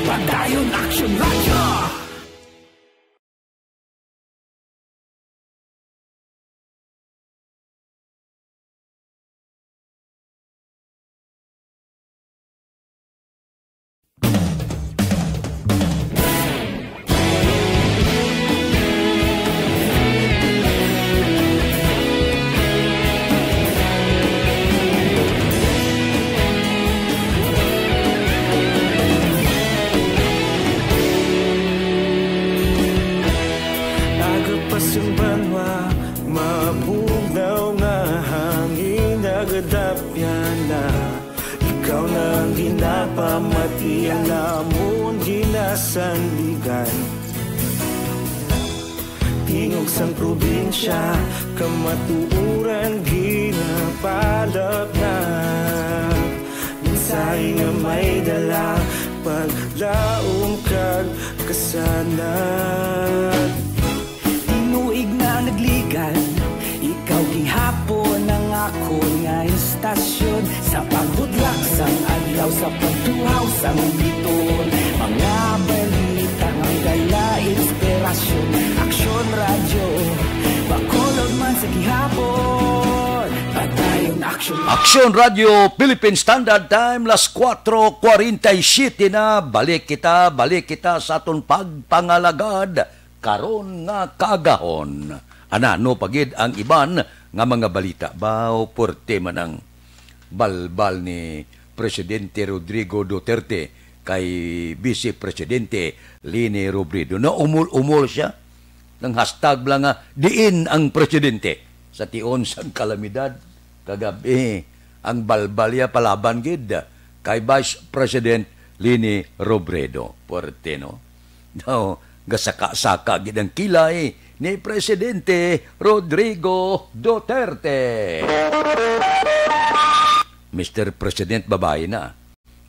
Padayon Action Radio. Agapasang banwa, mabugnaw nga hangin nagadapyan na. Ikaw nang ginapamati, alamon ginasandigan. Tingog sang probinsya, kamatuuran ginapalap na. Minsay nga may dala, paglaom kag kasanat. Tinuig na nagligan, ikaw gihapon ang ako nga istasyon. Sa paghudlak sang adlaw, sa pagtuhaw sang biton. Mga balita ang dala inspirasyon. Action Radio, bakulod man sa gihapon. Padayon Action Radio. Action Radio, Philippine Standard Time, las 4:47 na. Balik kita sa aton pagpangalagad karon nga kagahon. Ano pagid ang iban nga mga balita baw porte man ang balbal ni Presidente Rodrigo Duterte kay Vice Presidente Leni Robredo. Na umul siya ng hashtag lang nga diin ang presidente sa tion sang kalamidad kagabi ang balbalya palaban gid kay Vice President Leni Robredo. Porte no. No, gasaka-saka gid ang kilay ni Presidente Rodrigo Duterte. Mr. President babae na.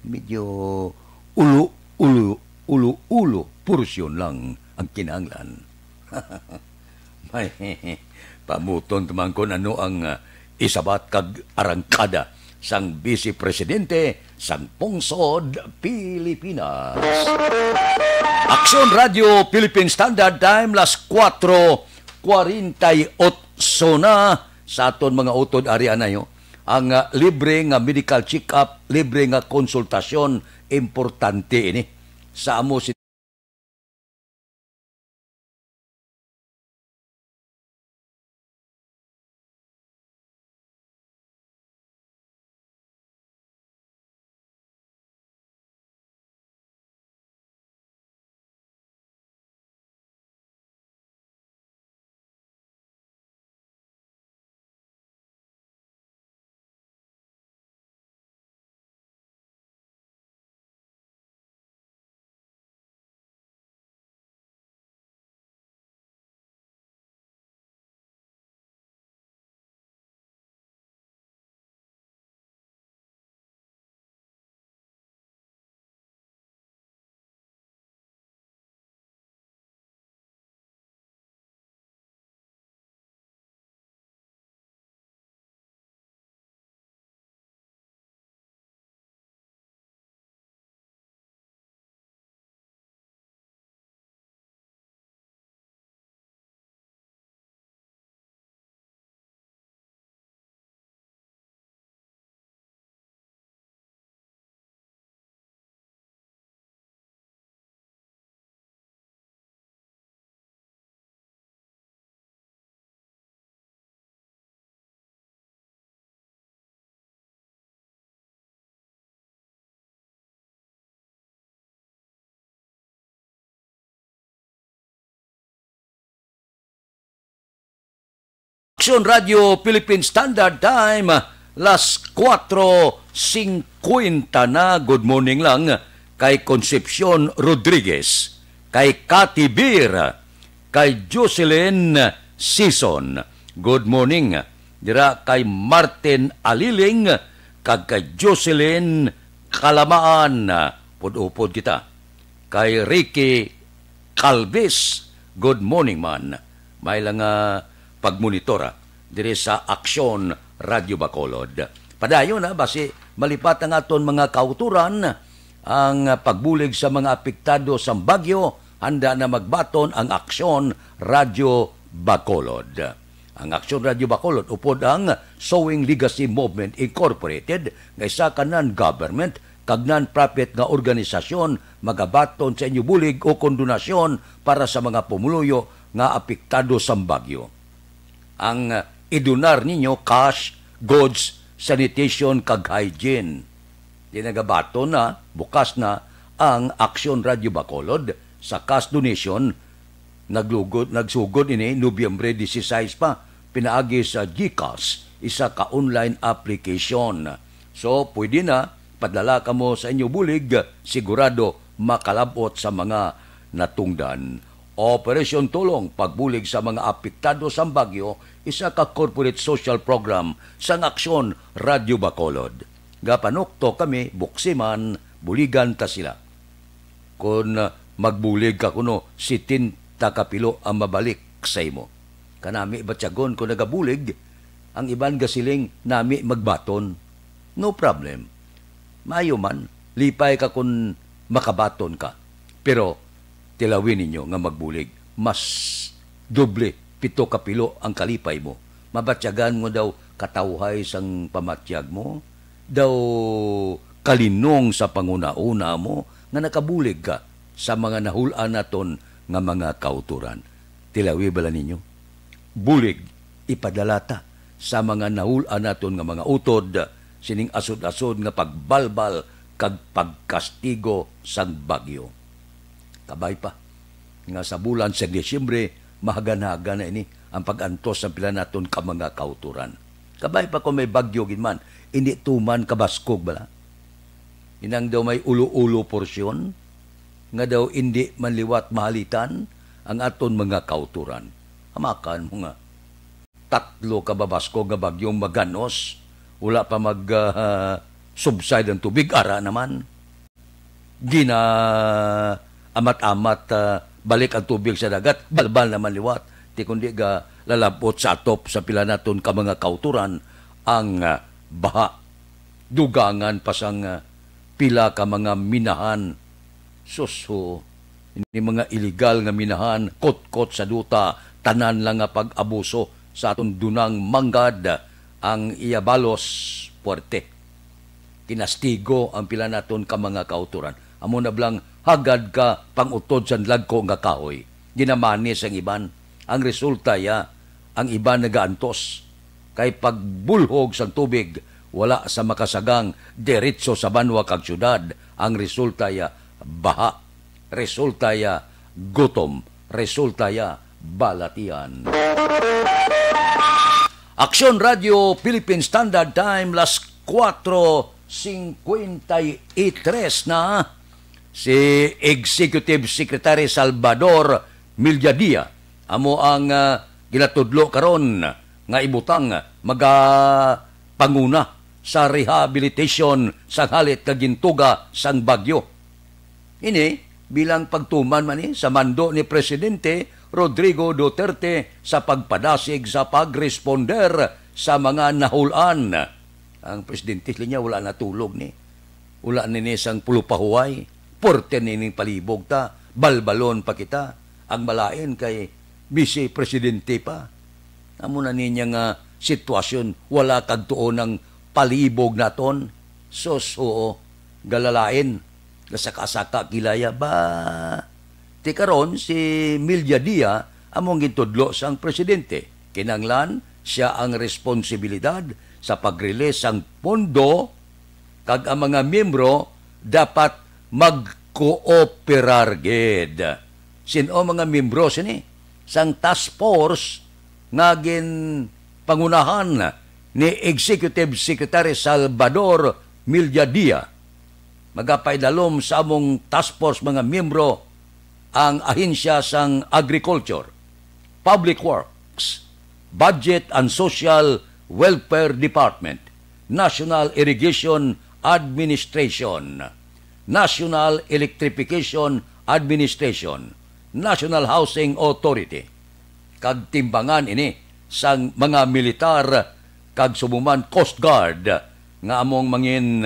Medyo ulo porsyon lang ang kinahanglan. May pamuton tumang kung ano ang isabat kag arangkada sang Vice Presidente sang pungsod Pilipinas. Action Radio Philippine Standard Time, las 4:48 na sa aton mga utod arian na yo. Ang libre nga medical check-up, libre nga konsultasyon, importante ini sa amo Action Radio Philippine Standard Time, las 4:50 na. Good morning lang kay Concepcion Rodriguez, kay Cathy Beer, kay Jocelyn Season. Good morning. Dira kay Martin Aliling, kag kay Jocelyn Kalamaan. Pud-upod kita. Kay Ricky Calvis. Good morning man. May lang pagmonitora diri sa Aksyon Radio Bacolod. Padayon na basi malipat ang aton mga kauturan ang pagbulig sa mga apektado sa bagyo. Handa na magbaton ang Aksyon Radio Bacolod. Ang Aksyon Radio Bacolod upod ang Sowing Legacy Movement Incorporated nga isa ka non-government kag non-profit nga organisasyon magabaton sa inyo bulig o kondonasyon para sa mga pumuluyo nga apektado sa bagyo. Ang idunar ninyo cash, goods, sanitation kag hygiene. Dinagabato na, bukas na ang Aksyon Radio Bacolod sa cash donation. Nagsugod ini Nobyembre 16 pa, pinaagi sa GCash, isa ka online application. So pwede na padala ka mo sa inyo bulig, sigurado makalabot sa mga natungdan. Operation Tulong, pagbulig sa mga apektado sa bagyo, isa ka corporate social program sa Aksyon Radio Bacolod. Gapanokto kami, buksiman, buligan ta sila. Kung magbulig ka kuno, sitin takapilo ang mabalik sa imo. Kanami batyagon kung nagabulig, ang iban gasiling nami magbaton. No problem. Maayo man, lipay ka kung makabaton ka. Pero, tilawin ninyo nga magbulig. Mas doble, 7 kapilo ang kalipay mo. Mabatyagan mo daw katawhay sang pamatyag mo. Daw kalinong sa panguna-una mo nga nakabulig ka sa mga nahulaan naton nga mga kauturan. Tilawi bala ninyo? Bulig, ipadalata sa mga nahulaan naton nga mga utod, sining asod-asod nga pagbalbal kag pagkastigo sang bagyo. Kabay pa, nga sa bulan sa Disyembre, mahaganaga na ini ang pag-antos sa pila naton ka mga kauturan. Kabay pa kung may bagyo ginman, hindi tuman kabaskog bala. Inang daw may ulo-ulo porsyon, nga daw hindi manliwat mahalitan ang aton mga kauturan. Hamakan mo nga, 3 kababaskog nga bagyong maganos, wala pa mag-subside ang tubig, ara naman. Gina amat-amat balik ang tubig sa dagat, balbal naman liwat. Di kundi ga lalabot sa atop sa pila naton ka mga kauturan ang baha. Dugangan pa sang pila ka mga minahan. Suso, ini mga illegal nga minahan, kot-kot sa duta, tanan lang nga pag-abuso sa aton dunang manggad ang Iabalos Puerte. Kinastigo ang pila naton ka mga kauturan. Amo na blang hagad ka pangutod sa lagko nga kahoy. Ginamanis ang iban. Ang resulta ang iban nagaantos. Kay pagbulhog sa tubig, wala sa makasagang diretso sa banwa kag syudad. Ang resulta baha. Resulta gutom. Resulta balatian. Aksyon Radio Philippine Standard Time, las 4:53 na. Si Executive Secretary Salvador Milladia amo ang ginatudlo karon nga ibutang panguna sa rehabilitation sa halit nga gintuga sang bagyo. Ini bilang pagtuman man sa mando ni Presidente Rodrigo Duterte sa pagpadasig sa pagresponder sa mga nahulan. Ang presidente niya wala natulog ni. Wala ni sang pulupahuay. Porte nining palibog ta, balbalon pa kita, ang malain kay Vice Presidente pa. Amo na niya nga sitwasyon, wala kag tuon ng palibog naton. Oo, galalain, gasaka-saka kilaya ba? Ti karon si Milladia among gitudlo sang presidente. Kinanglan siya ang responsibilidad sa pag-release sang pondo kag ang mga miyembro dapat mag-cooperar gid. Sino mga miyembro sini? Sang task force nga pangunahan ni Executive Secretary Salvador Milladia. Magapaidalom sa among task force mga miyembro ang ahensya sang Agriculture, Public Works, Budget and Social Welfare Department, National Irrigation Administration, National Electrification Administration, National Housing Authority. Kag timbangan ini sang mga militar kag sumuman Coast Guard nga among mangin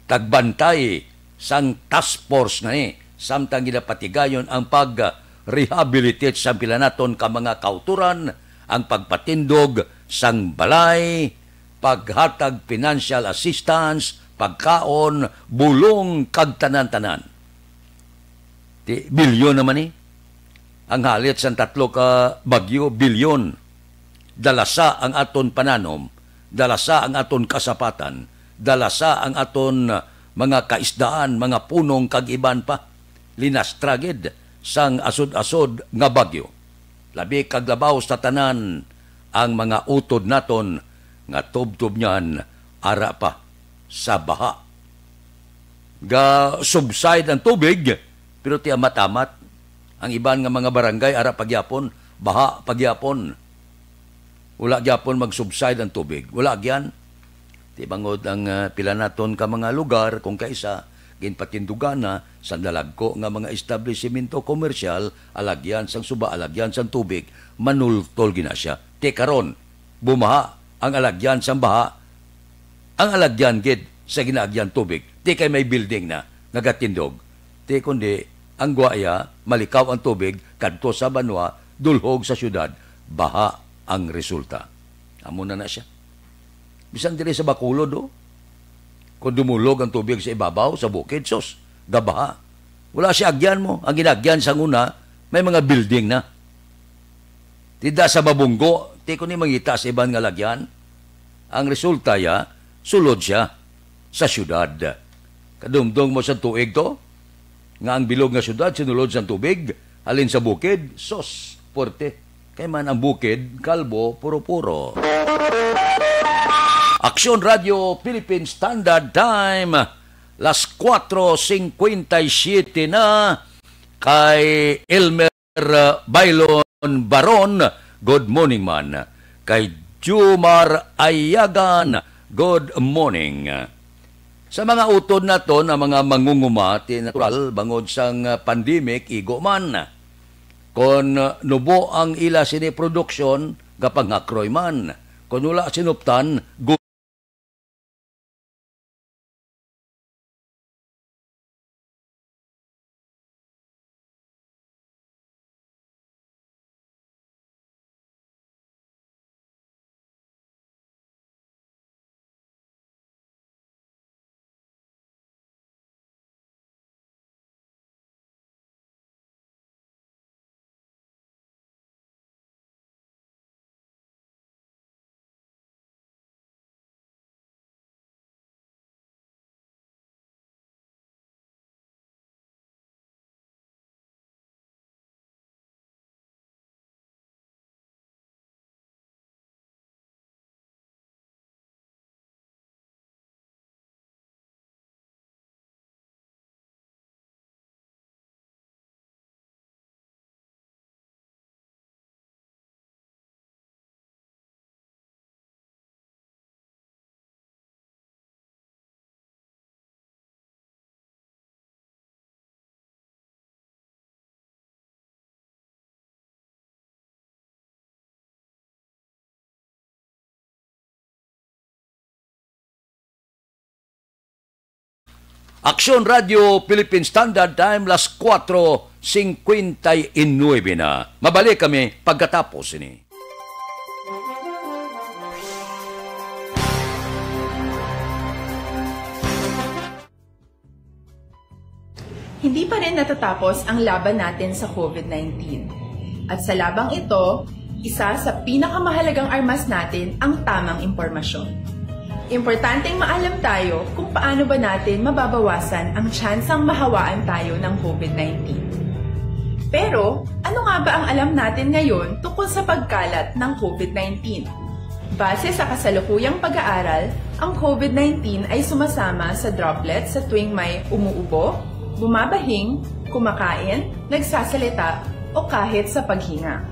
tagbantay sang task force nga ni samtang ginapatigayon ang pag-rehabilitate sa pilanaton ka mga kauturan, ang pagpatindog sang balay, paghatag financial assistance, pagkaon, bulong kag tanan-tanan. Bilyon naman ni. Ang halit sang 3 ka bagyo, bilyon. Dalasa ang aton pananom, dalasa ang aton kasapatan, dalasa ang aton mga kaisdaan, mga punong kag iban pa. Linastragid sang asod-asod nga bagyo. Labi kaglabaw sa tanan ang mga utod naton nga tubtob niyan ara pa sa baha. Ga subside ang tubig pero ti matamat ang iban nga mga barangay ara pagyapon, baha pagyapon. Wala gyapon mag-subside ang tubig. Wala gyan. Ti bangod ang pila naton ka mga lugar kung kaisa ginpatindugan na sa dalagko nga mga establishmento komersyal, alagyan sang suba, alagyan sang tubig, manultol gina siya. Te karon, bumaha ang alagyan sang baha, ang alagyan gid sa ginaagyan tubig. Te kay may building na, nagatindog. Te kundi, ang guaya, malikaw ang tubig, kadto sa banwa, dulhog sa syudad, baha ang resulta. Amo na siya. Bisan dili sa Bacolod, kung dumulog ang tubig sa ibabaw, sa bukid, sos, gabaha. Wala siya agyan mo. Ang ginagyan sa nguna, may mga building na. Tida sa Babunggo, di ko ni mangita sa ibang nga lagyan. Ang resulta ya, sulod siya sa syudad. Kadumdong mo sa tuig to, nga ang bilog nga syudad, sinulod sa tubig, alin sa bukid, sos, porte. Kaya man ang bukid, kalbo, puro-puro. Aksyon Radio Philippine Standard Time, las 4:57 na, kay Elmer Bailon Baron, good morning man. Kay Jumar Ayagan, good morning. Sa mga utod na to, na mga mangungumati, natural, bangod sang pandemic, igo man. Kung nubo ang ila siniproduksyon, kapangakroy man. Kung wala sinuptan, Aksyon Radio Philippine Standard Time, las 4:59 na. Mabalik kami pagkatapos ini. Hindi pa rin natatapos ang laban natin sa COVID-19. At sa labang ito, isa sa pinakamahalagang armas natin ang tamang impormasyon. Importanteng maalam tayo kung paano ba natin mababawasan ang tsansang mahawaan tayo ng COVID-19. Pero, ano nga ba ang alam natin ngayon tungkol sa pagkalat ng COVID-19? Base sa kasalukuyang pag-aaral, ang COVID-19 ay sumasama sa droplets sa tuwing may umuubo, bumabahing, kumakain, nagsasalita, o kahit sa paghinga.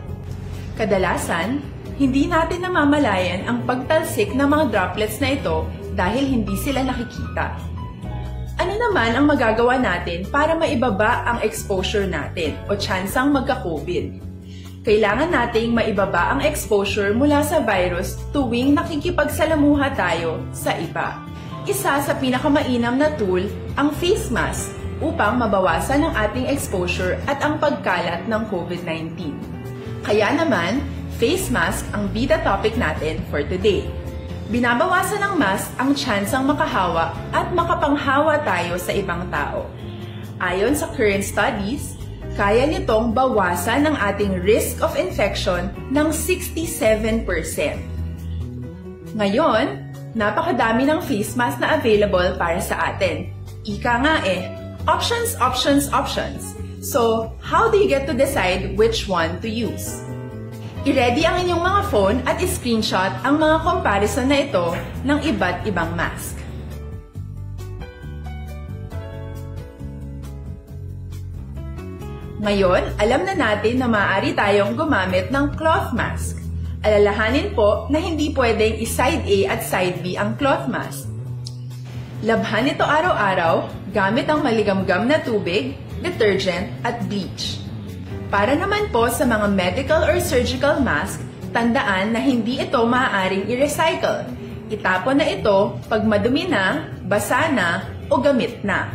Kadalasan, hindi natin namamalayan ang pagtalsik ng mga droplets na ito dahil hindi sila nakikita. Ano naman ang magagawa natin para maibaba ang exposure natin o tsansang magka-COVID? Kailangan nating maibaba ang exposure mula sa virus tuwing nakikipagsalamuha tayo sa iba. Isa sa pinakamainam na tool ang face mask upang mabawasan ang ating exposure at ang pagkalat ng COVID-19. Kaya naman, face mask ang bida topic natin for today. Binabawasan ng mask ang tsansang makahawa at makapanghawa tayo sa ibang tao. Ayon sa current studies, kaya nitong bawasan ang ating risk of infection ng 67%. Ngayon, napakadami ng face mask na available para sa atin. Ika nga options, options, options. So, how do you get to decide which one to use? I-ready ang inyong mga phone at i-screenshot ang mga comparison na ito ng iba't ibang mask. Ngayon, alam na natin na maaari tayong gumamit ng cloth mask. Alalahanin po na hindi pwedeng i-side A at side B ang cloth mask. Labhan ito araw-araw gamit ang maligamgam na tubig, detergent at bleach. Para naman po sa mga medical or surgical mask, tandaan na hindi ito maaaring i-recycle. Itapon na ito pag madumi na, basa na o gamit na.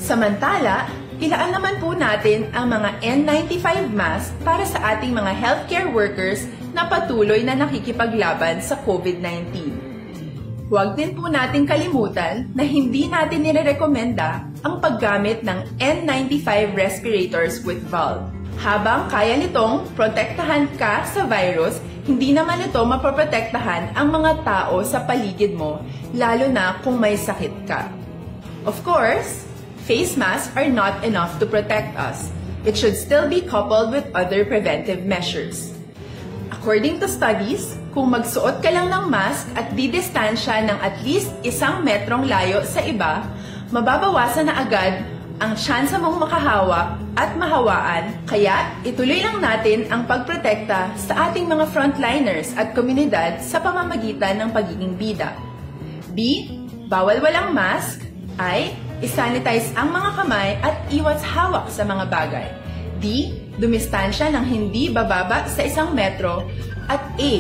Samantala, ilaan naman po natin ang mga N95 mask para sa ating mga healthcare workers na patuloy na nakikipaglaban sa COVID-19. Huwag din po nating kalimutan na hindi natin nirerekomenda ang paggamit ng N95 respirators with valve. Habang kaya nitong protektahan ka sa virus, hindi naman ito mapoprotektahan ang mga tao sa paligid mo, lalo na kung may sakit ka. Of course, face masks are not enough to protect us. It should still be coupled with other preventive measures. According to studies, kung magsuot ka lang ng mask at didistansya ng at least 1 metrong layo sa iba, mababawasan na agad ang tsansa mong makahawa at mahawaan. Kaya ituloy lang natin ang pagprotekta sa ating mga frontliners at komunidad sa pamamagitan ng pagiging bida. B. Bawal walang mask. I. I-sanitize ang mga kamay at iwas hawak sa mga bagay. D. Dumistansya ng hindi bababa sa 1 metro. At A.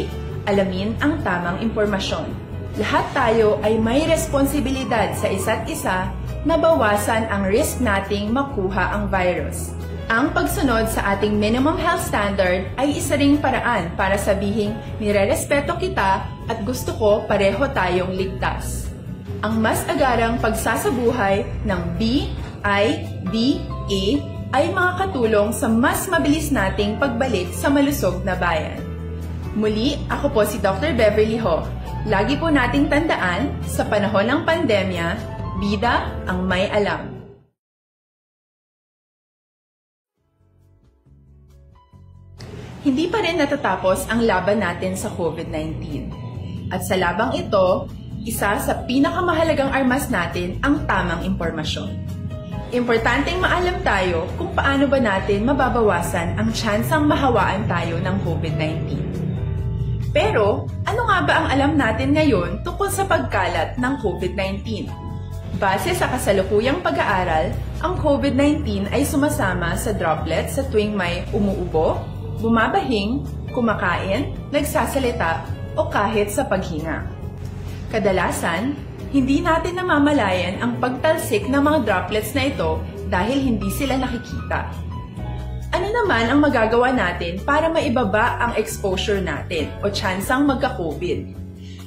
Alamin ang tamang impormasyon. Lahat tayo ay may responsibilidad sa isa't isa na bawasan ang risk nating makuha ang virus. Ang pagsunod sa ating minimum health standard ay isa ring paraan para sabihing nirerespeto kita at gusto ko pareho tayong ligtas. Ang mas agarang pagsasabuhay ng B, I, D, A ay makakatulong sa mas mabilis nating pagbalik sa malusog na bayan. Muli, ako po si Dr. Beverly Ho. Lagi po nating tandaan, sa panahon ng pandemya, bida ang may alam. Hindi pa rin natatapos ang laban natin sa COVID-19. At sa labang ito, isa sa pinakamahalagang armas natin ang tamang impormasyon. Importanteng maalam tayo kung paano ba natin mababawasan ang tsansang mahawaan tayo ng COVID-19. Pero, ano nga ba ang alam natin ngayon tungkol sa pagkalat ng COVID-19? Base sa kasalukuyang pag-aaral, ang COVID-19 ay sumasama sa droplets sa tuwing may umuubo, bumabahing, kumakain, nagsasalita, o kahit sa paghinga. Kadalasan, hindi natin namamalayan ang pagtalsik ng mga droplets na ito dahil hindi sila nakikita. Ano naman ang magagawa natin para maibaba ang exposure natin o tsansang magka-COVID?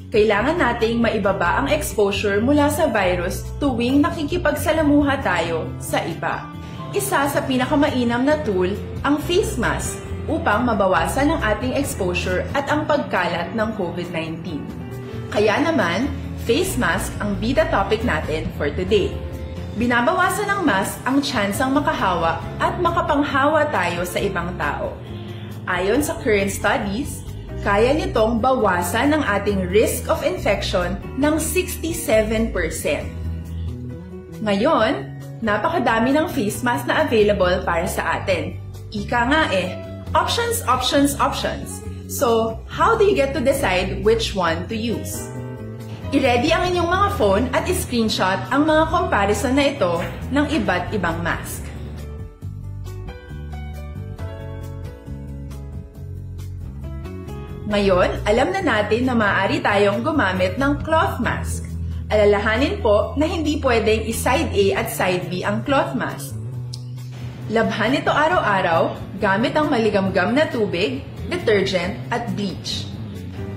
Kailangan nating maibaba ang exposure mula sa virus tuwing nakikipagsalamuha tayo sa iba. Isa sa pinakamainam na tool ang face mask upang mabawasan ang ating exposure at ang pagkalat ng COVID-19. Kaya naman, face mask ang bida topic natin for today. Binabawasan ng mask ang tsansang makahawa at makapanghawa tayo sa ibang tao. Ayon sa current studies, kaya nitong bawasan ang ating risk of infection ng 67%. Ngayon, napakadami ng face mask na available para sa atin. Ika nga options, options, options. So, how do you get to decide which one to use? I-ready ang inyong mga phone at i-screenshot ang mga comparison na ito ng iba't ibang mask. Ngayon, alam na natin na maaari tayong gumamit ng cloth mask. Alalahanin po na hindi pwedeng i-side A at side B ang cloth mask. Labhan ito araw-araw gamit ang maligamgam na tubig, detergent at bleach.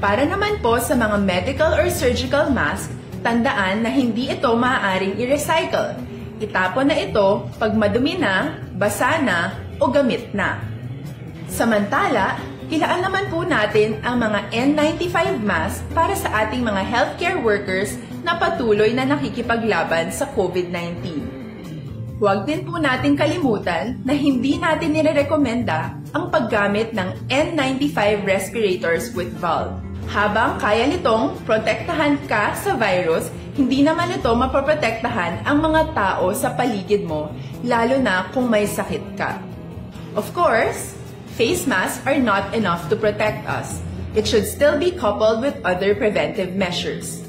Para naman po sa mga medical or surgical mask, tandaan na hindi ito maaaring i-recycle. Itapon na ito pag madumi na, basa na o gamit na. Samantala, ilaan naman po natin ang mga N95 mask para sa ating mga healthcare workers na patuloy na nakikipaglaban sa COVID-19. Huwag din po natin kalimutan na hindi natin nirerekomenda ang paggamit ng N95 respirators with valve. Habang kaya nitong protektahan ka sa virus, hindi naman ito mapoprotektahan ang mga tao sa paligid mo, lalo na kung may sakit ka. Of course, face masks are not enough to protect us. It should still be coupled with other preventive measures.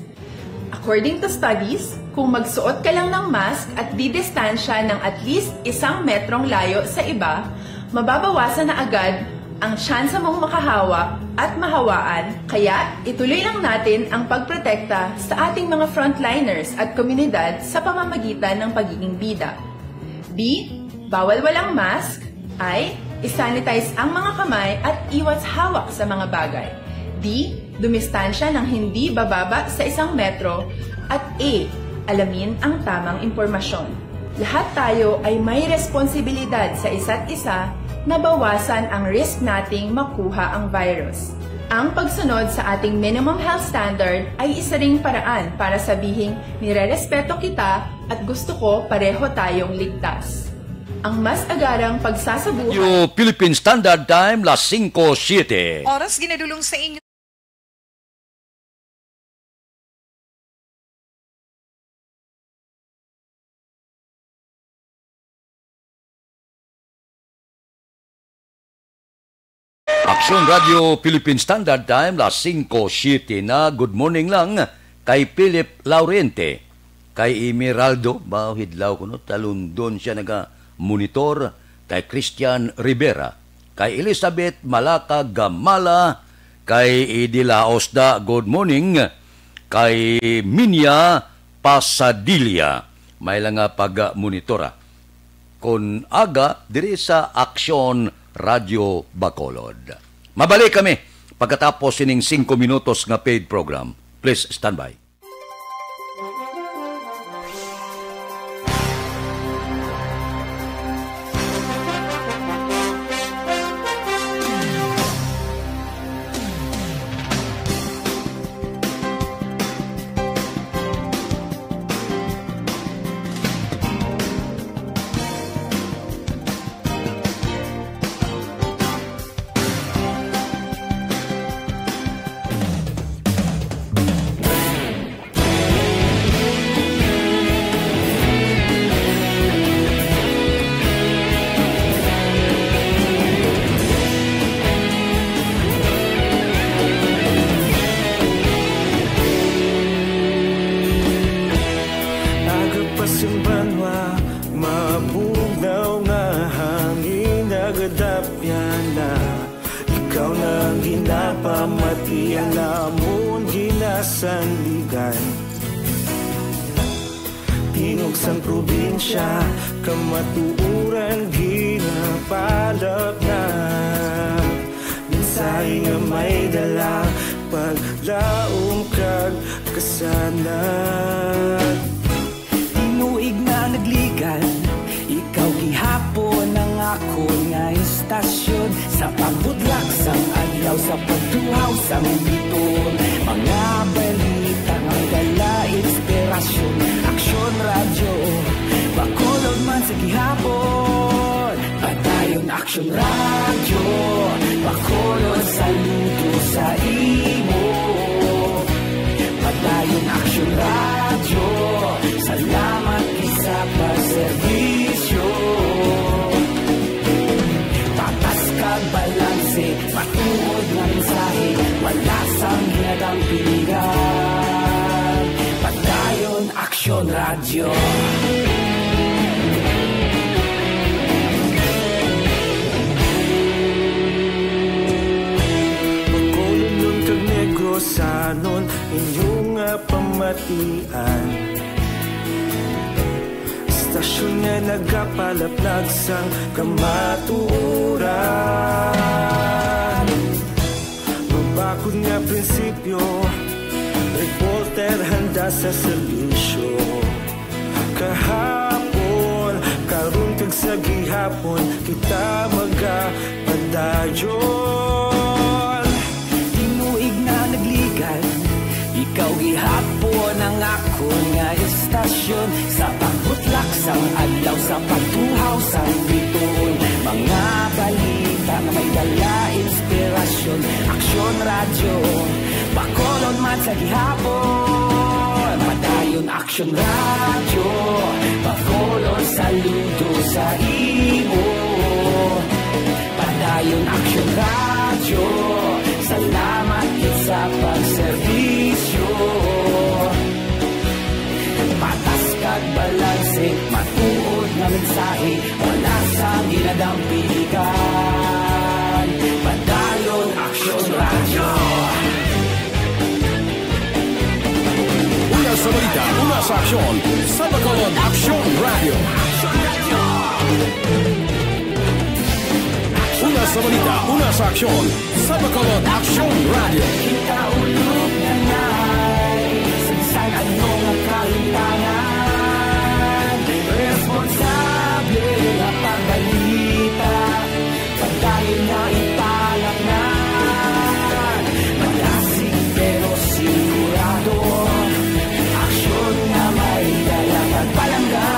According to studies, kung magsuot ka lang ng mask at didistansya ng at least 1 metrong layo sa iba, mababawasan na agad ang tsansa mong makahawak at mahawaan, kaya ituloy lang natin ang pagprotekta sa ating mga frontliners at komunidad sa pamamagitan ng pagiging bida. B. Bawal walang mask. I. I-sanitize ang mga kamay at iwas hawak sa mga bagay. D. Dumistansya ng hindi bababa sa 1 metro. At A. Alamin ang tamang impormasyon. Lahat tayo ay may responsibilidad sa isa't isa na bawasan ang risk nating makuha ang virus. Ang pagsunod sa ating minimum health standard ay isa ring paraan para sabihing nirerespeto kita at gusto ko pareho tayong ligtas. Ang mas agarang pagsasabuhay... Yung Philippine Standard Time, las 5:07. Oras ginadulong sa inyo. Aksyon Radio Philippine Standard Time, las 5:07 na. Good morning lang kay Philip Laurente. Kay Emeraldo, bahidlaw ko no, talundon siya naga-monitor. Kay Christian Rivera. Kay Elizabeth Malaka Gamala. Kay Idila Osda, good morning. Kay Minya Pasadilla. May lang pag-monitora. Kon aga, diri sa Aksyon Radio Bacolod. Mabalik kami pagkatapos sining 5 minutos nga paid program. Please stand by. Sang probinsya, kamatuuran ginapalap na mensahe nga may dala paglaom kag kasanat. Tinuig na nagligan, ikaw gihapon ang ako nga istasyon sa pagbudlak sang adlaw sa pagtuhaw sang biton. Mga balita nga dala inspirasyon. Aksyon Radio Bacolod man sa gihapon. Patayon Aksyon Radio Bacolod saludo sa Action Radio. Pagkulong tag negro sanon inyong pamatian. Stasyon nga nagapalaplag sang kamaturan. Mabakod nga prinsipyo, reporter handa sa serbisyo. Kahapon, karong kag sa gihapon, kita magapadayon. Tinuig na nagligan, ikaw gihapon ang ako nga estasyon. Sa pagbutlak sang adlaw, sa pagtuhaw sang bituon, mga balita na may dala inspirasyon. Aksyon Radio, Bacolod man sa gihapon. Padayon Action Radio, Bacolod saludo sa imo. Padayon Action Radio, salamat sa pagserbisyo. Patas kag balanse, matuod na mensahe, wala sa ginadampigan. Padayon Action Radio. Una sa balita, una sa aksyon, sa Bacolod Action Radio. Una sa balita, una sa aksyon, sa Bacolod Action Radio. Kita ulog na ngay, sagsag anong ang kalintangan. Responsable na pagbalita, pagdayon na ipalaknan. Malasig pero sigurado, aksyon na may dalang at palanggan.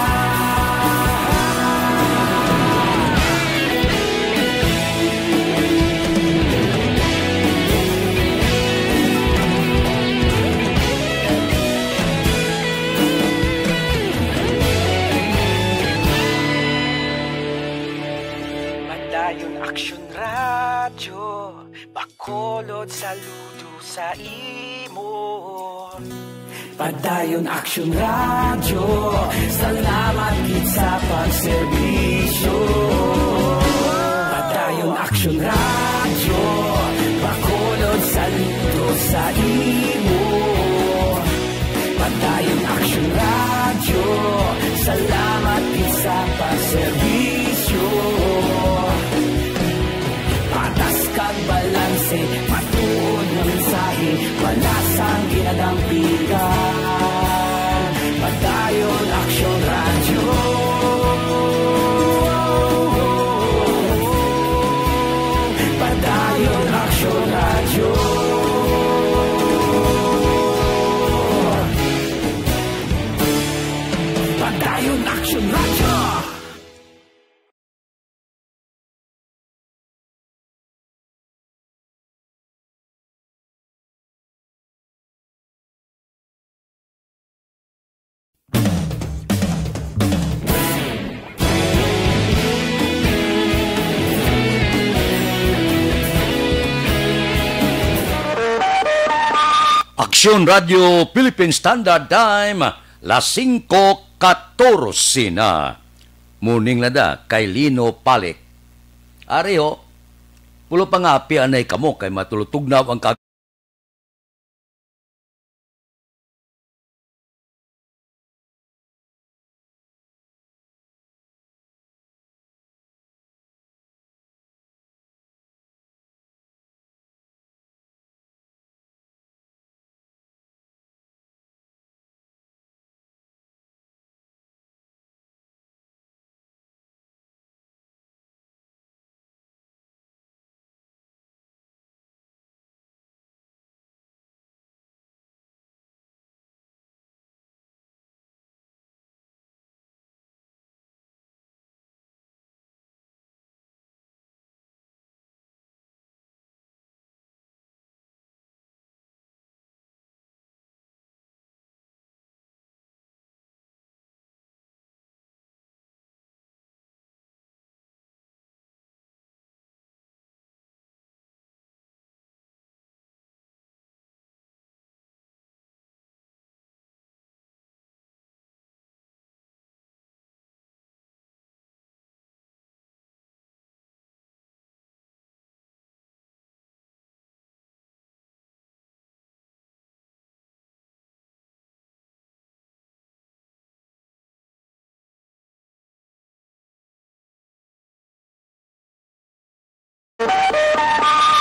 Padayon Action Radio, Bacolod saludo sa imo. Padayon Action Radio, salamat gid sa pagserbisyo. Padayon Action Radio, Bacolod saludo sa imo. Padayon Action Radio, salamat gid sa pagserbisyo. Patas kag balanse, matuod na mensahe, wala sang ginadampigan. Padayon Action Radio. Padayon Action Radio. Padayon Action Radio. Aksyon Radio Philippine Standard Time, las 5:14 na. Muning na da, kay Lino Palik. Areho, pulo pa nga api anay kamo, kay matulutugnaw ang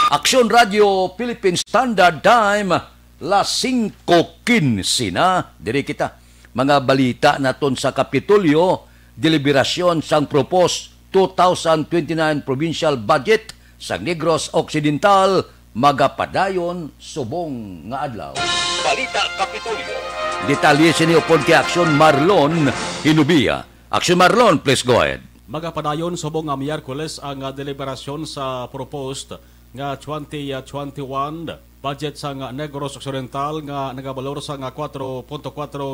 Aksyon Radio Philippine Standard Time, las 5:15 na. Diri kita. Mga balita naton sa Kapitolyo, deliberasyon sang propose 2029 provincial budget sa Negros Occidental, magapadayon subong nga adlaw. Balita Kapitolyo. Detalye sini upod kay Aksyon Marlon Hinubia. Aksyon Marlon, please go ahead. Magapadayon subong nga Miyerkules ang deliberasyon sa proposed nga 2021 budget sa nga Negros Occidental nga nagabalor sa nga 4.4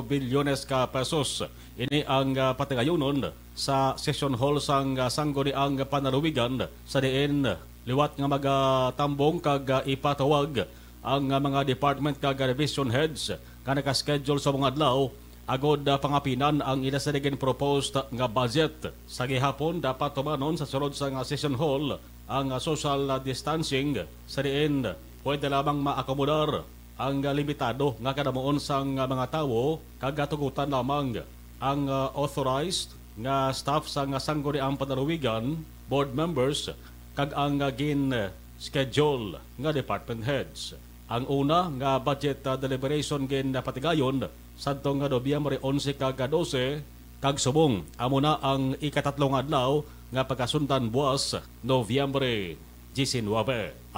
bilyones ka pesos. Ini ang patigayunon sa session hall sang sangguniang panaluwigan sa diin liwat nga magatambong kag ipatawag ang mga department kag division heads nga naka-schedule sa mga adlaw agod pangapinan ang inasaligin proposed nga budget. Sa gihapon dapat tumanon sa sulod sa nga session hall ang social distancing sa diin pwede lamang maakomodar ang limitado nga kadamuon sang mga tawo kag tugutan lamang ang authorized nga staff sa nga sangguniang panaluwigan, board members kag ang gin schedule nga department heads. Ang una nga budget deliberation gin patigayon sadto nga Nobyembre 11 kag 12 kag subong amo na ang ikatatlong adlaw nga pagkasundan buwas Nobyembre 19.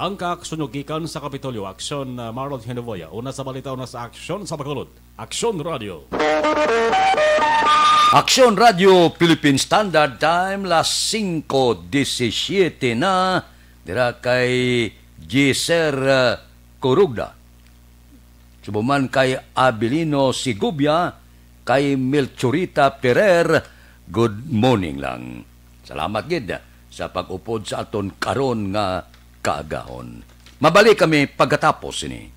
Ang kakasunugikan sa Kapitolyo, Aksyon Marlon Hinubia. Una sa balita, una sa Aksyon sa Bacolod. Aksyon Radio. Aksyon Radio Philippine Standard Time, las 5:17 na. Dira kay Giser Corugda. Subuman kay Abilino Sigubia, kay Melchorita Ferrer, good morning lang. Salamat gid sa pag-upod sa aton karon nga kaagahon. Mabalik kami pagkatapos ini.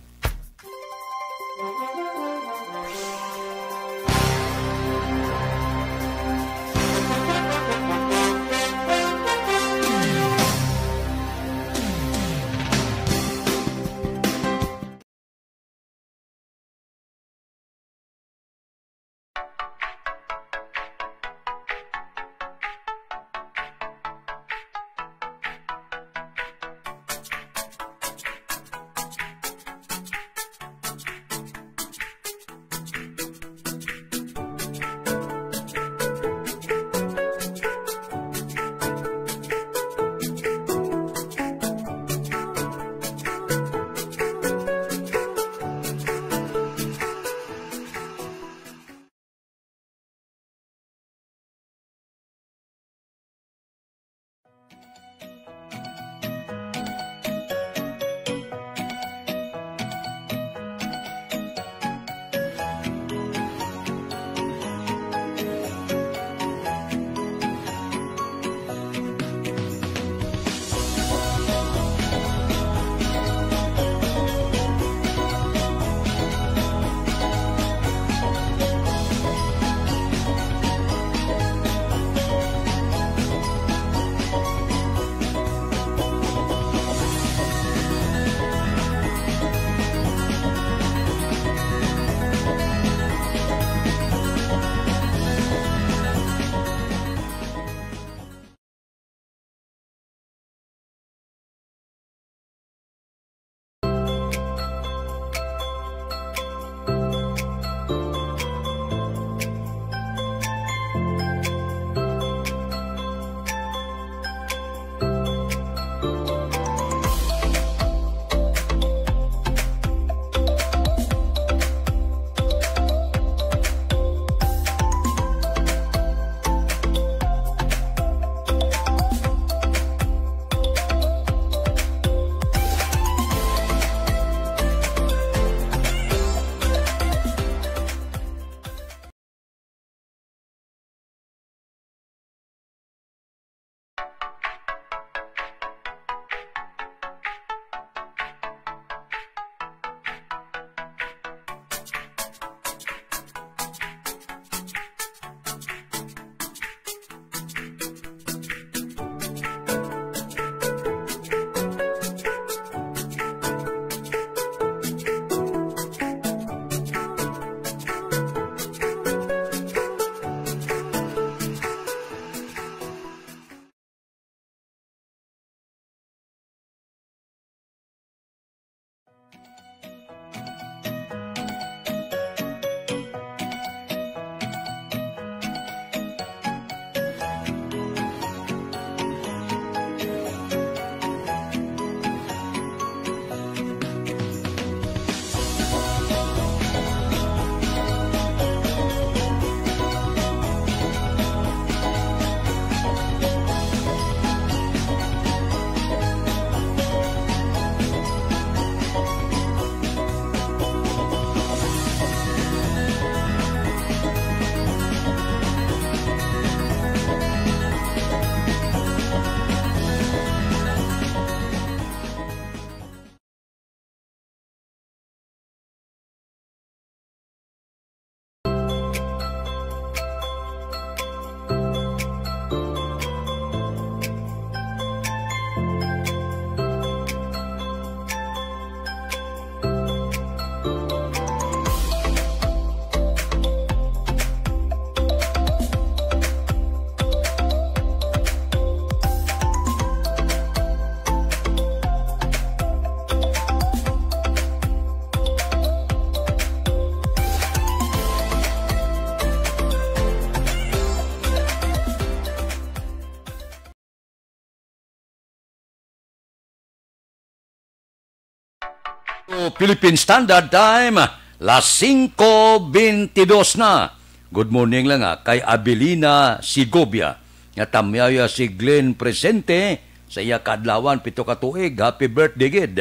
Philippine Standard Time, las 5:22 na. Good morning lang kay Abilina Sigobia. Nga tamyaya si Glenn presente sa iya kadlawan 7 ka tuig. Happy birthday gid.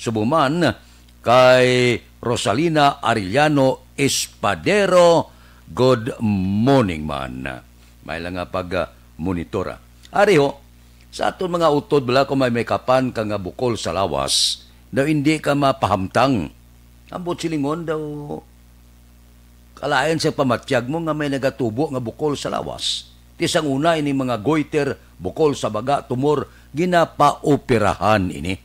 Subuman kay Rosalina Arellano Espadero. Good morning man. May lang nga pag-monitora. Ariho, sa aton mga utod bala kung may kapan ka nga bukol sa lawas, daw hindi ka mapahamtang. Ambot silingon daw kalayan sa pamatyag mo nga may nagatubo nga bukol sa lawas. Tisang una ini mga goiter, bukol sa baga, tumor, ginapaoperahan ini.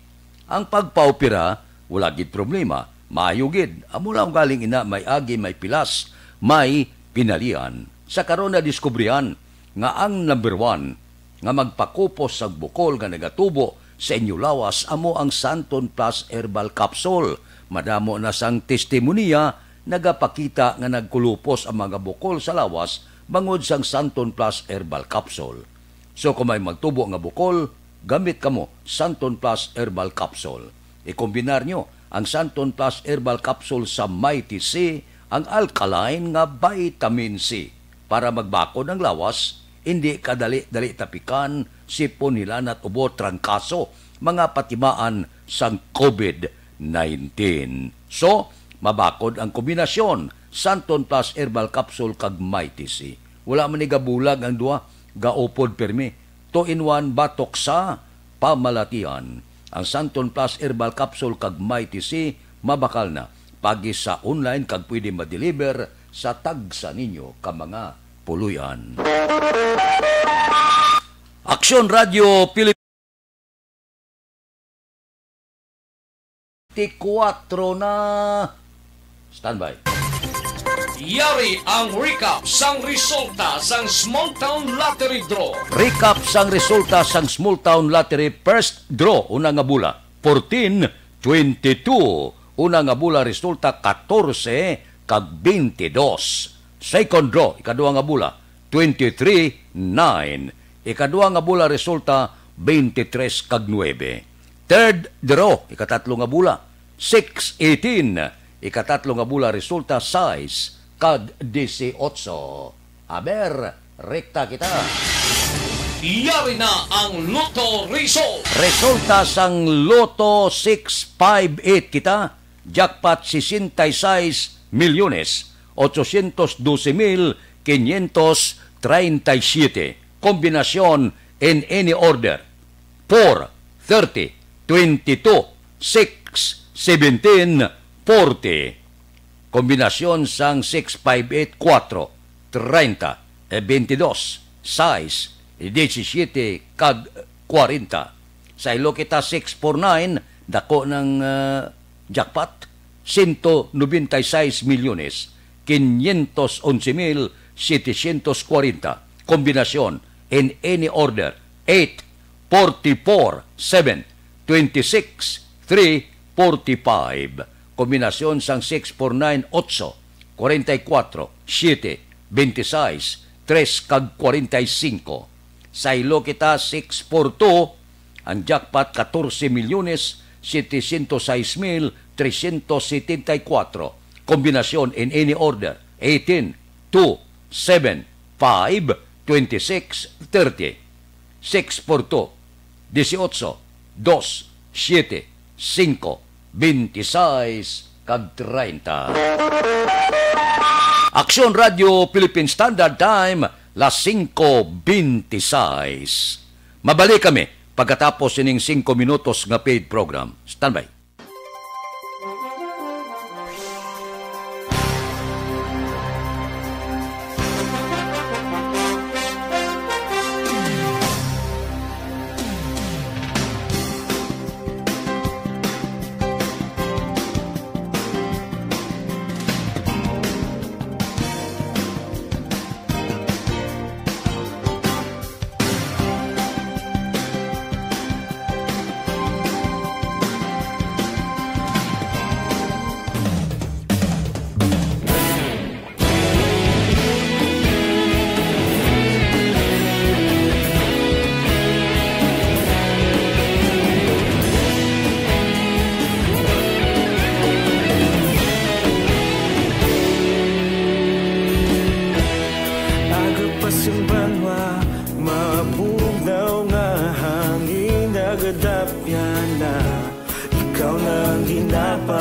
Ang pagpaopera, wala gid problema, maayo gid. Amo lang galing ina, may agi, may pilas, may pinalian. Sa karon na diskubrihan nga ang number 1 nga magpakupos sa bukol nga nagatubo sa inyo lawas, amo ang Santon Plus Herbal Capsule. Madamo na sang testimonya nagapakita nga nagkulupos ang mga bukol sa lawas bangod sang Santon Plus Herbal Capsule. So kung may magtubo nga bukol, gamit kamo Santon Plus Herbal Capsule. Ikombinar nyo ang Santon Plus Herbal Capsule sa Mighty C, ang alkaline nga vitamin C para magbakod ang lawas, hindi kadali-dali tapikan, sipon, hilan at ubo, trangkaso, mga patimaan sang COVID-19. So, mabakod ang kombinasyon Santon Plus Herbal Capsule kag Mighty C. Wala man ni gabulag ang duha, gaupod permi. 2-in-1 batok sa pamalatian. Ang Santon Plus Herbal Capsule kag Mighty C mabakal na pagi sa online kag pwede ma-deliver sa tagsa ninyo ka mga puluyan. Aksyon Radio Pilipinas 4 na. Standby. Yari ang recap sang resulta sang Small Town Lottery Draw. Recap sang resulta sang Small Town Lottery First Draw. Una nga bula, 14-22. Una nga bula, resulta 14 kag 22. Second draw, ikaduha nga bula, 23-9. Ikaduha nga bula, resulta 23 kag 9. Third draw, ikatatlo nga bula, 6-18. Ikatatlo nga bula, resulta 6 kag 18. Aber, rekta kita. Yari na ang Lotto Result. Resulta sang Lotto 658 kita, jackpot 66 milyones 812,537. Kombinasyon in any order. 4, 30, 22, 6, 17, 40. Kombinasyon sang 658, 4, 30, 22, 6, 17, kag 40. Sa ilo kita 649, dako ng jackpot, 196 milyones 511,740. Kombinasyon in any order 8, 44, 7, 26, 3, 45. Kombinasyon sang 649, 8, 44, 7, 26, 3 kag 45. Sa ilo kita 642, ang jackpot 14 milyones 706,374. Kombinasyon in any order 18, 2, 7, 5, 26, 30. 6 por 2, 18, 2, 7, 5, 26, kag 30. Aksyon Radio Philippine Standard Time, las 5:26. Mabalik kami pagkatapos ining 5 minutos nga paid program. Standby.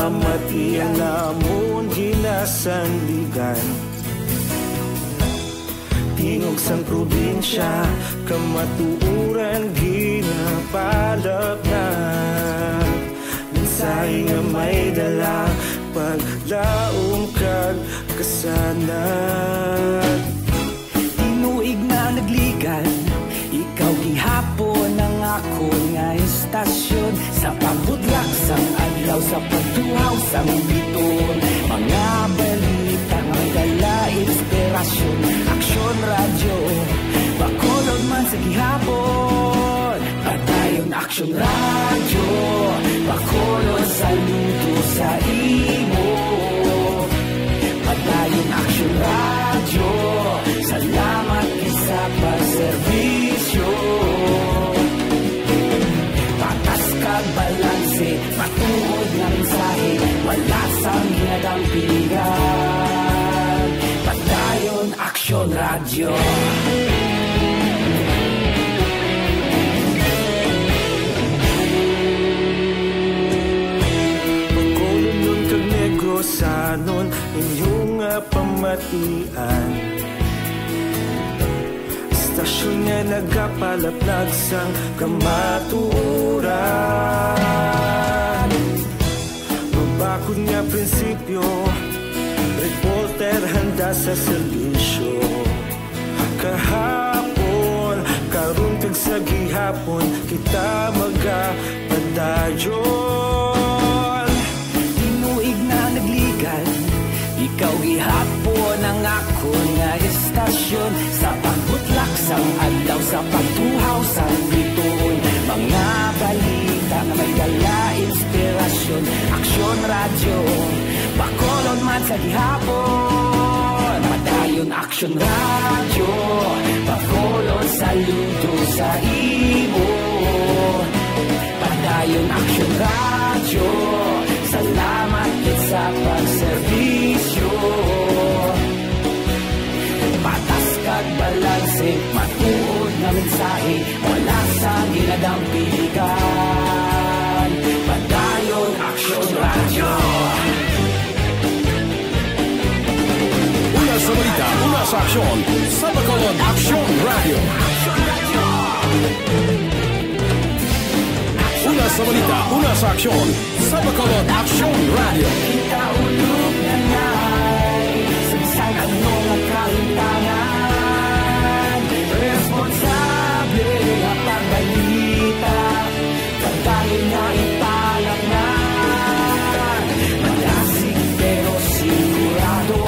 pamati namon ginasandigan. Tingog sang probinsya, kamatuuran ginapalap na. Mensahe nga may dala, paglaong kag kasanag. Tinuig na nagligan, ikaw gihapon ang ako nga estasyon. Sa pagbutlak sang adlaw, sa pagtuhaw sang biton. Mga balita nga may dala, inspirasyon. Aksyon radyo, bakolod man sa gihapon. Padayon aksyon radyo, bakolod saludo sa imo. Padayon aksyon radyo, salamat isa pagserbisyo. Patas kag balanse, matuod na mensahe, wala sang ginadampigan. Padayon aksyon radyo. Sanon inyong pamatian. Istasyon nga nagapalaplag sang kamatuoran. Mabakod nga prinsipyo, reporter handa sa serbisyo. Kahapon, karong kag sa gihapon, kita magapadayon. Ikaw gihapon ang ako nga estasyon. Sa pagbutlak sang adlaw, sa pagtuhaw sang biton. Mga balita na may dala, inspirasyon. Aksyon radyo, bakolod man sa gihapon. Padayon aksyon radyo, bakolod saludo sa imo. Padayon aksyon radyo, salamat sa pagserbisyo. Patas kag balanse, matuod na mensahe, wala sang ginadampigan. Padayon aksyon radyo. Una sa balita, una sa aksyon, sa Bacolod Aksyon Radio. Una sa balita, una sa aksyon, sa Bacolod Aksyon Radio. Kita ulog na ngay, sagsang anong nagkahintangan. Responsable ang pagbalita, pagdahil na ipalak na. Malasig pero sigurado,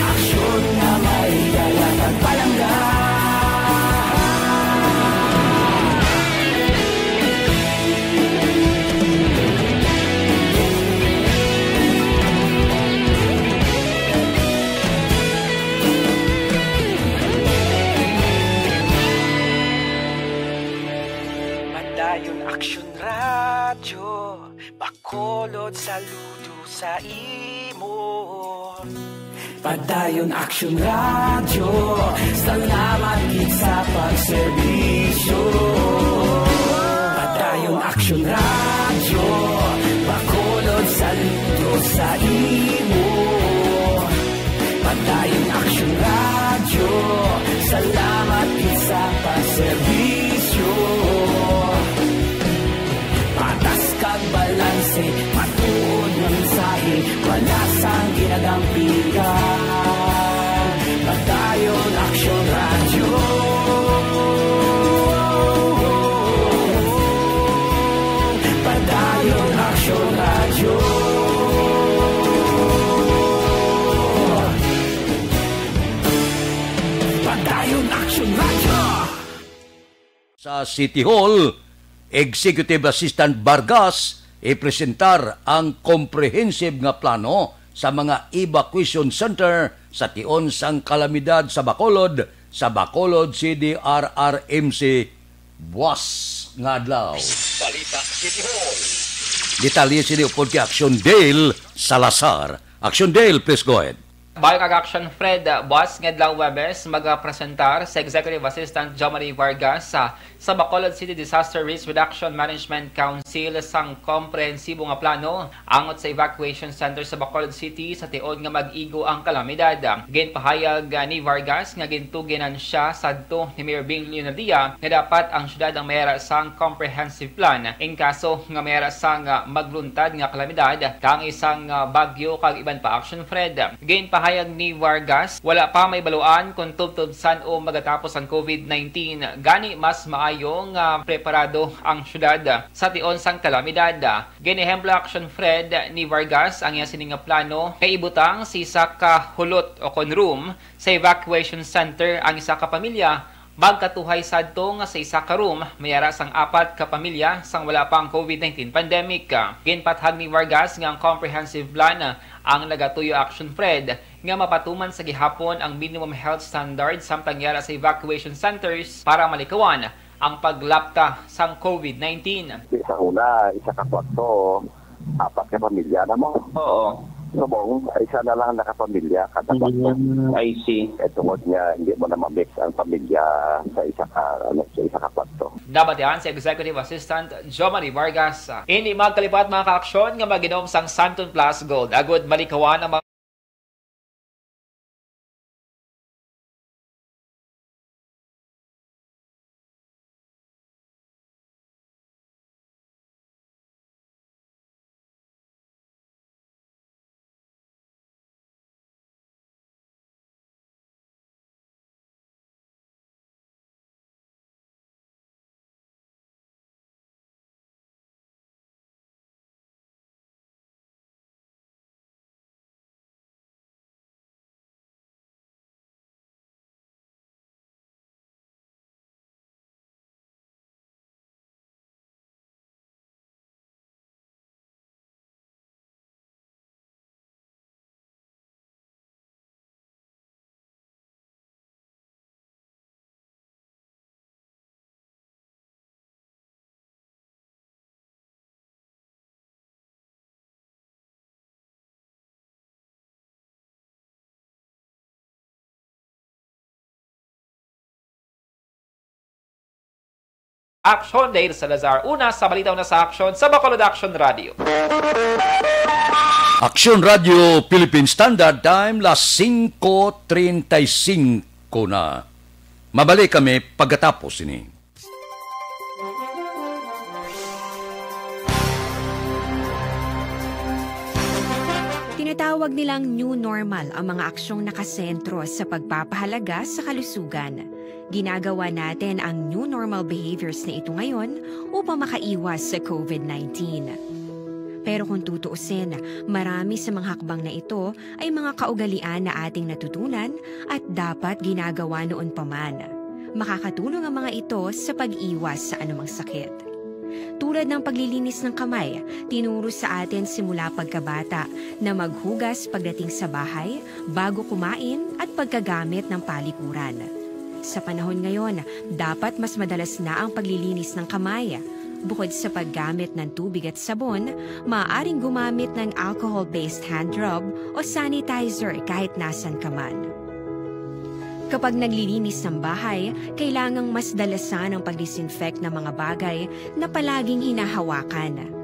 aksyon na may dala pagpalanggan. Aksyon radyo, bakolod saludo sa imo. Padayon aksyon radyo, salamat gid sa pagserbisyo. Padayon aksyon radyo, bakolod saludo sa imo. Padayon aksyon radyo, salamat gid sa pagserbisyo. Patas kag balanse, matuod na mensahe, wala sang ginadampigan. Padayon aksyon radyo. Padayon aksyon radyo. Padayon aksyon radyo. Sa City Hall, Executive Assistant Vargas ipresentar ang comprehensive nga plano sa mga evacuation center sa tion sang kalamidad sa Bacolod CDRRMC buwas nga adlaw. Balita City Hall. Detalye sini upod kay Action Dale Salazar. Action Dale, please go ahead. Bayog Action Fred, Boss ngedlaw Webes magapresentar sa Executive Assistant Jomari Vargas sa Bacolod City Disaster Risk Reduction Management Council sang komprehensibo nga plano angot sa evacuation center sa Bacolod City sa tiod nga mag-igo ang kalamidad. Ginpahayag ni Vargas nga gintuginan siya sadto ni Mayor Bing Leonadia nga dapat ang syudad ang mayara sang comprehensive plan in kaso nga mayara sang magluntad nga kalamidad kang isang bagyo kag iban pa action Fred. Ginpahayag ni Vargas, wala pa may baluan kung tubtub san o magatapos ang COVID-19. Gani mas maayong preparado ang syudad sa tion sang kalamidad. Ginehemplo action Fred ni Vargas ang iya sining plano kay ibutang si isa ka hulot o room sa evacuation center ang isa ka pamilya magkatuhay sadto nga sa isa ka room mayara sang 4 ka pamilya sang wala pa ang COVID-19 pandemic. Ginpathag ni Vargas nga ang comprehensive plan ang nagatuyo action Fred nga mapatuman sa gihapon ang minimum health standards samtang yara sa evacuation centers para malikawan ang paglapta sang COVID-19. Sa una, isa ka kwarto, 4 ka pamilya na mo. Oo. Subong, isa na lang nakapamilya kada kwarto. I see. Ito mo niya, hindi mo na ma-mix ang pamilya sa isa ka kwarto. Nabatihan si Executive Assistant Jomari Vargas. Hindi magkalipat mga ka-aksyon nga maginom sang Santon Plus Gold. Agud malikawan ang Action Dale Salazar. Una sa balitaw na sa action sa Bacolod Action Radio. Action Radio Philippine Standard Time, las 5:35 na. Mabalik kami pagkatapos ini. Tinatawag nilang new normal ang mga aksyong nakasentro sa pagpapahalaga sa kalusugan. Ginagawa natin ang new normal behaviors na ito ngayon upang makaiwas sa COVID-19. Pero kung tutuusin, marami sa mga hakbang na ito ay mga kaugalian na ating natutunan at dapat ginagawa noon pa man. Makakatulong ang mga ito sa pag-iwas sa anumang sakit. Tulad ng paglilinis ng kamay, tinuro sa atin simula pagkabata na maghugas pagdating sa bahay, bago kumain at pagkagamit ng palikuran. Sa panahon ngayon, dapat mas madalas na ang paglilinis ng kamay. Bukod sa paggamit ng tubig at sabon, maaaring gumamit ng alcohol-based hand rub o sanitizer kahit nasan ka man. Kapag naglilinis ng bahay, kailangang mas dalasan ang pag-disinfect ng mga bagay na palaging hinahawakan.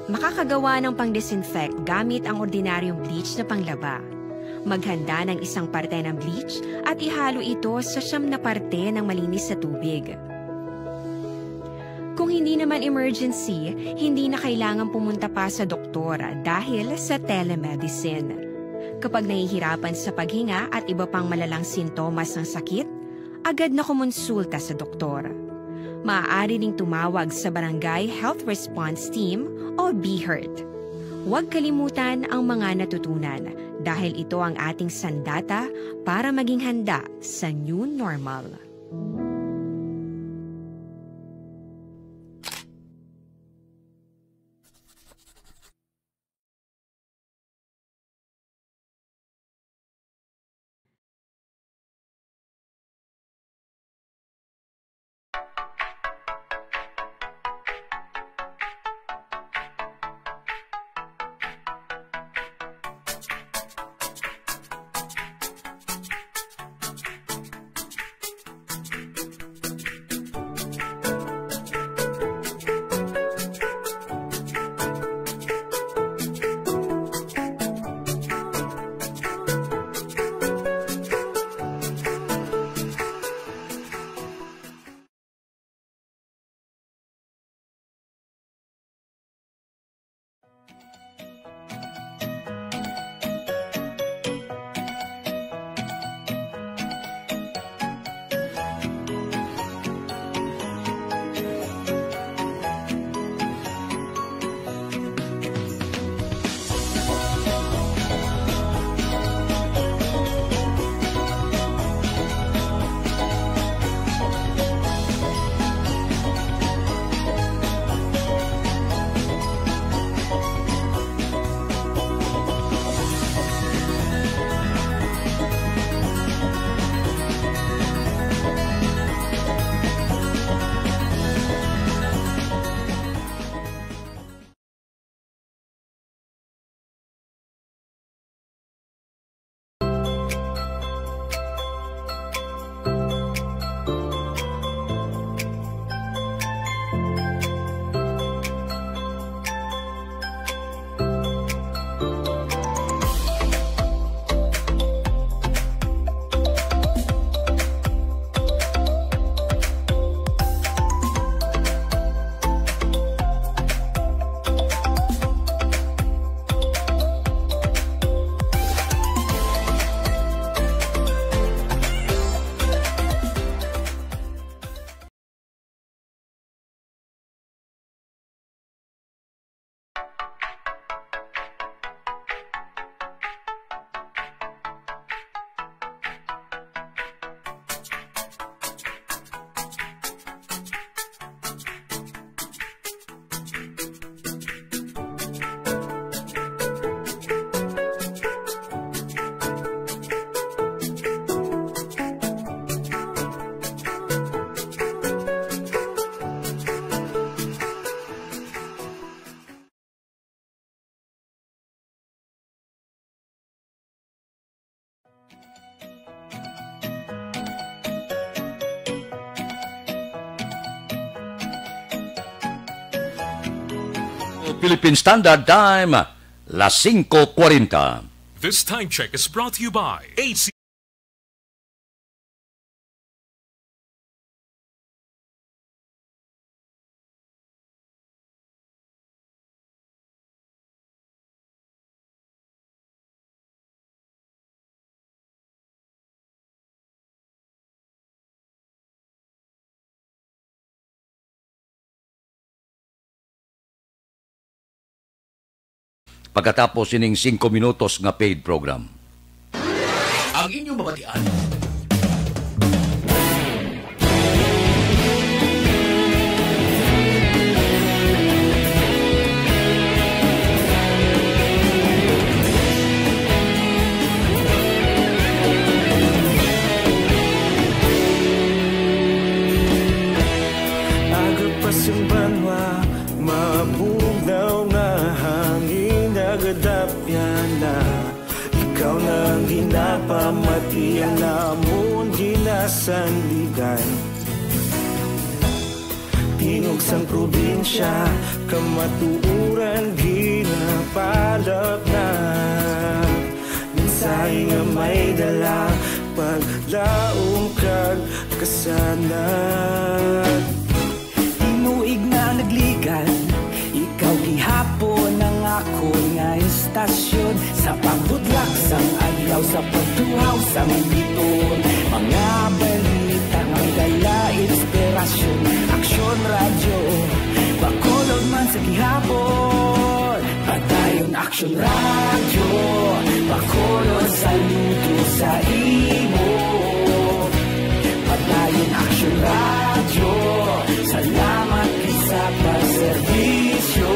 Makakagawa ng pang-disinfect gamit ang ordinaryong bleach na panglaba. Maghanda ng isang parte ng bleach at ihalo ito sa 9 na parte ng malinis na tubig. Kung hindi naman emergency, hindi na kailangan pumunta pa sa doktor dahil sa telemedicine. Kapag nahihirapan sa paghinga at iba pang malalang sintomas ng sakit, agad na kumonsulta sa doktor. Maaari ding tumawag sa Barangay Health Response Team o BHERT. Huwag kalimutan ang mga natutunan dahil ito ang ating sandata para maging handa sa new normal. Philippine Standard Time, las 5:40. This time check is brought to you by AC. Pagkatapos ining 5 minutos nga paid program. Ang inyong mabatian. Agapasumbanwa, mabugnaw nga hangin nagadapyan na. Ikaw nang ginapamati ang namon ginasandigan. Tingog sang probinsya, kamatuuran ginapalap na. Minsay nga may dala, paglaong kag kasanat. Tinuig na nagligan, ikaw gihapon ang ako nga istasyon. Sa pagbutlak sang adlaw, sa pagtuhaw sang biton. Mga balita nga may dala inspirasyon. Aksyon radyo, bakolod man sa gihapon. Padayon aksyon radyo, bakolod saludo sa imo. Padayon aksyon radyo, salamat sa pagserbisyo.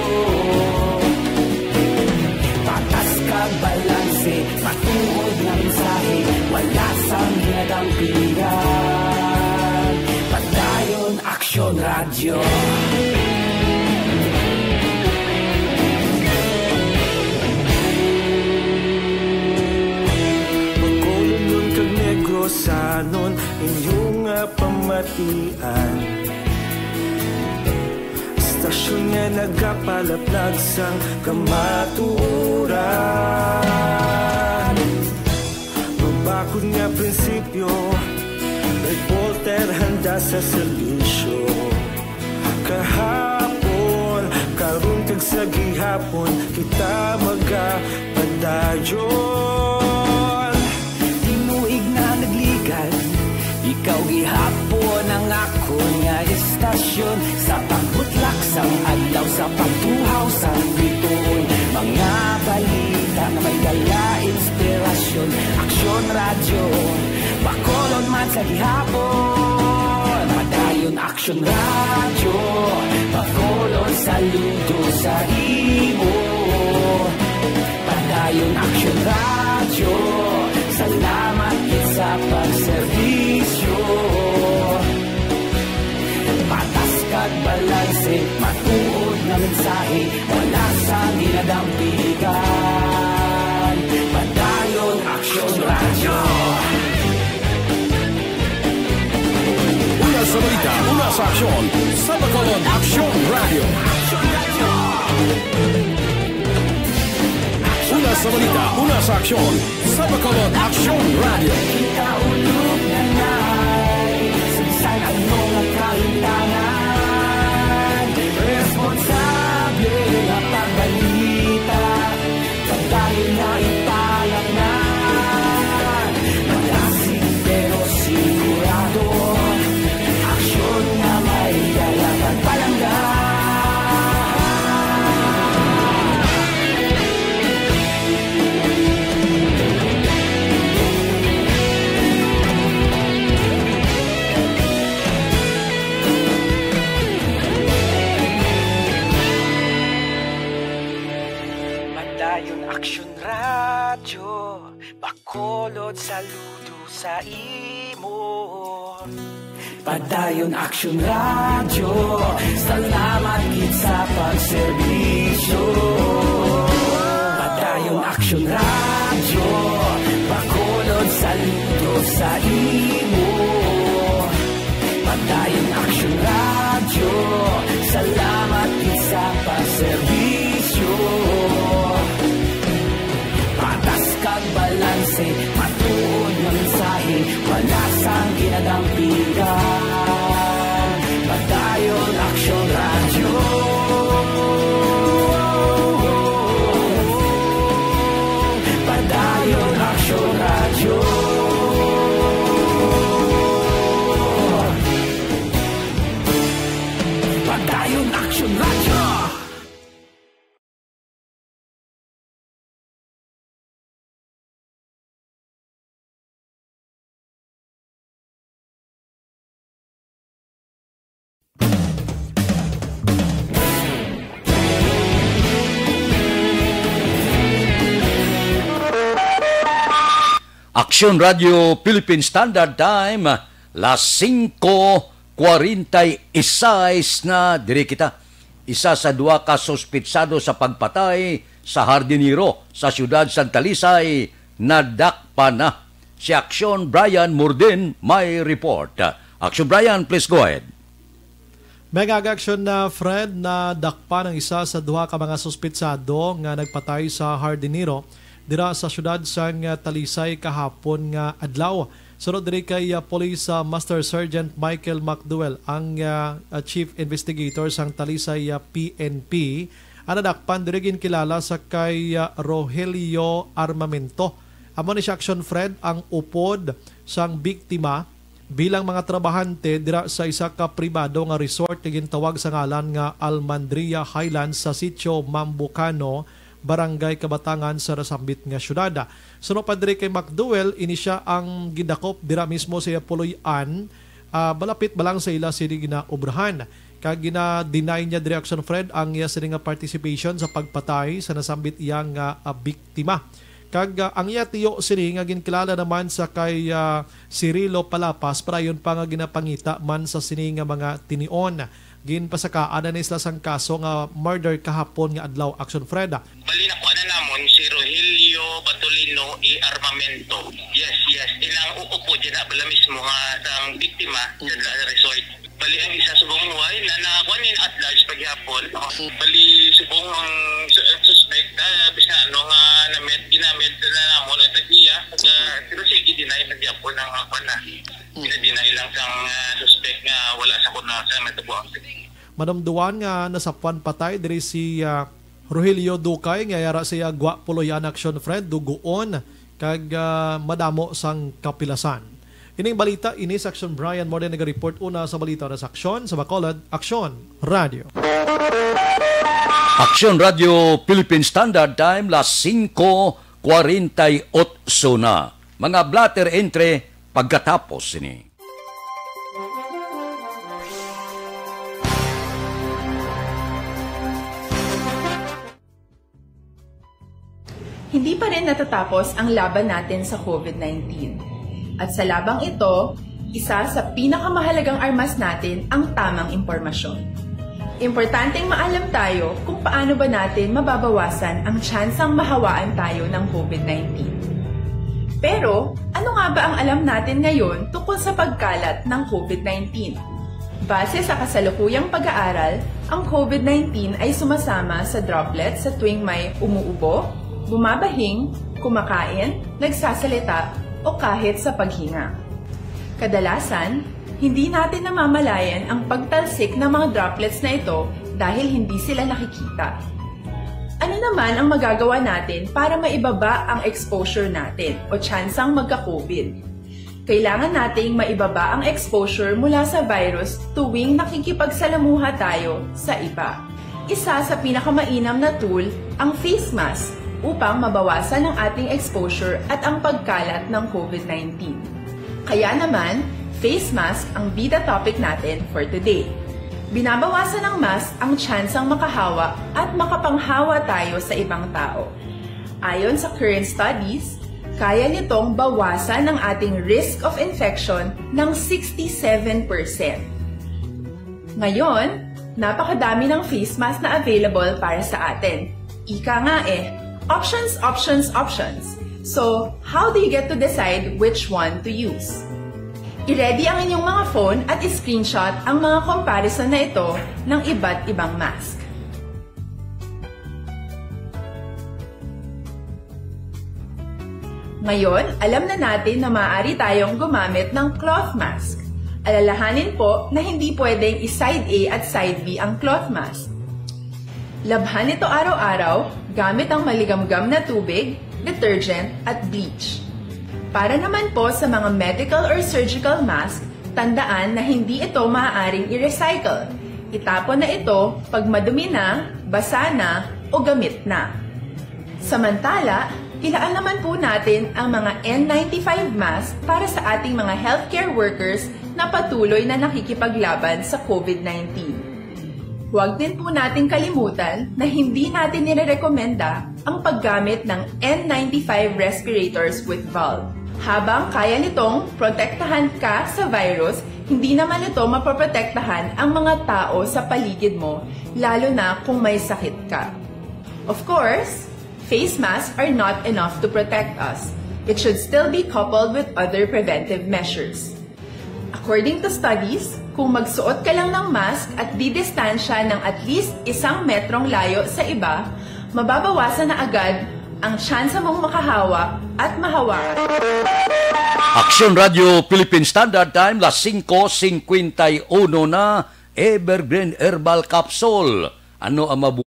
Patas kag balanse, patuod na mensahe, wala sang ginadampingan. Padayon aksyon radyo. Bakolod nun kag Negros sanon inyong pamatian. Stasyon nga nagapalaplag sang kamatuuran. Mabakod nga prinsipyo, reporter handa sa servisyo. Kahapon, karong kag sa gihapon, kita magapadayon. Tinuig na nagligan, ikaw gihapon ang ako nga istasyon. Sa pagbutlak sang adlaw, sa pagtuhaw sang biton. Mga balita na may dala inspirasyon. Aksyon radyo, bakolod man sa gihapon. Padayon aksyon radyo, bakolod saludo sa imo. Padayon aksyon radyo, salamat sa pagserbisyo. Patas kag balanse, matuod na mensahe, wala sang ginadampigan. Padayon aksyon radyo. Una sa balita, una sa aksyon, sa Bacolod Aksyon Radio. Una sa balita, una sa aksyon, sa Bacolod Aksyon Radio. Ikaulog na na'y sinsan ang mga kaintangan. Responsable na pagbalita, dahil na ipalag na. Malasig pero sigurado, aksyon na may dalagang palangga. Padayon aksyon radyo, bakolod saludo sa imo. Padayon aksyon radyo, salamat gid sa pagserbisyo. Padayon aksyon radyo, bakolod saludo sa imo. Padayon aksyon radyo, salamat gid sa pagserbisyo. Aksyon Radio Philippine Standard Time, las 5:46 na diri kita. Isa sa duwa ka sospitsado sa pagpatay sa hardinero sa siyudad Santa Lisay nadakpa na. Si Aksyon Brian Murdin may report. Aksyon Brian, please go ahead. Mega action na Fred na dakpa ng isa sa duha ka mga sospitsado nga nagpatay sa hardinero dira sa siyudad sang Talisay kahapon nga adlaw. Sunod diri kay Police Master Sergeant Michael McDowell, ang Chief Investigator sang Talisay PNP. Ang nadakpan diri kilala sa kay Rogelio Armamento. Amo ni siya action Fred ang upod sang biktima bilang mga trabahante dira sa isa ka pribado nga resort na gintawag sa ngalan nga Almandria Highlands sa sitio Mambucano, Barangay Kabatangan sa nasambit nga syudad. Sunod pa diri kay McDowell, ini siya ang gidakop dira mismo sa Puloy-an, balapit balang sa ila sini ginaobrahan. Kag gina-deny niya diri action Fred ang iya sini nga participation sa pagpatay sa nasambit iyang biktima. Kag ang iya tiyo sini nga ginkilala naman sa kay Cirilo Palapas, prayon pa nga ginapangita man sa sini nga mga tinion. Ginpasakaan na isla sang kaso nga murder kahapon nga adlaw action Fred. Bali na ko na namon si Rogelio Batolino y Armamento. Yes. Ilang uupo dyan na bala mismo nga sang biktima sa resort. Bali ang isa subong muhay na nakakuanin at large paghapon. Bali subong ang suspect bisa nga ginamit na namon at iya. Pero sige dinay paghapon ang na. Dinay lang sang suspect nga wala sa kuna sa matabuang. Madamduan nga nasapuan patay diri si Rogelio Dukay nga yara siya Puloy-an action Fred duguon kag madamo sang kapilasan. Ining balita ini sa Action Brian more than nag-report una sa balita na sa Aksyon sa Bacolod, Aksyon Radio. Aksyon Radio Philippine Standard Time, las 5:48 na. Mga blatter entre pagkatapos ini. Hindi pa rin natatapos ang laban natin sa COVID-19. At sa labang ito, isa sa pinakamahalagang armas natin ang tamang impormasyon. Importanteng maalam tayo kung paano ba natin mababawasan ang tsansang mahawaan tayo ng COVID-19. Pero, ano nga ba ang alam natin ngayon tungkol sa pagkalat ng COVID-19? Base sa kasalukuyang pag-aaral, ang COVID-19 ay sumasama sa droplets sa tuwing may umuubo, bumabahing, kumakain, nagsasalita, o kahit sa paghinga. Kadalasan, hindi natin namamalayan ang pagtalsik ng mga droplets na ito dahil hindi sila nakikita. Ano naman ang magagawa natin para maibaba ang exposure natin o tsansang magka-COVID? Kailangan nating maibaba ang exposure mula sa virus tuwing nakikipagsalamuha tayo sa iba. Isa sa pinakamainam na tool ang face mask upang mabawasan ang ating exposure at ang pagkalat ng COVID-19. Kaya naman, face mask ang bida topic natin for today. Binabawasan ng mask ang tsansang makahawa at makapanghawa tayo sa ibang tao. Ayon sa current studies, kaya nitong bawasan ang ating risk of infection ng 67%. Ngayon, napakadami ng face mask na available para sa atin. Ika nga options, options, options. So, how do you get to decide which one to use? I-ready ang inyong mga phone at i-screenshot ang mga comparison na ito ng iba't ibang mask. Ngayon, alam na natin na maaari tayong gumamit ng cloth mask. Alalahanin po na hindi pwedeng i-side A at side B ang cloth mask. Labhan ito araw-araw gamit ang maligamgam na tubig, detergent at bleach. Para naman po sa mga medical or surgical mask, tandaan na hindi ito maaaring i-recycle. Itapon na ito pag madumi na, basa na o gamit na. Samantala, ilaan naman po natin ang mga N95 mask para sa ating mga healthcare workers na patuloy na nakikipaglaban sa COVID-19. Huwag din po natin kalimutan na hindi natin nirerekomenda ang paggamit ng N95 respirators with valve. Habang kaya nitong protektahan ka sa virus, hindi naman ito mapoprotektahan ang mga tao sa paligid mo, lalo na kung may sakit ka. Of course, face masks are not enough to protect us. It should still be coupled with other preventive measures. According to studies, kung magsuot ka lang ng mask at didistansya ng at least 1 metrong layo sa iba, mababawasan na agad ang tsansa mong makahawak at mahawakan. Aksyon Radio Philippine Standard Time, las 5:51 na, Evergreen Herbal Capsule. Ano ang mabuhay?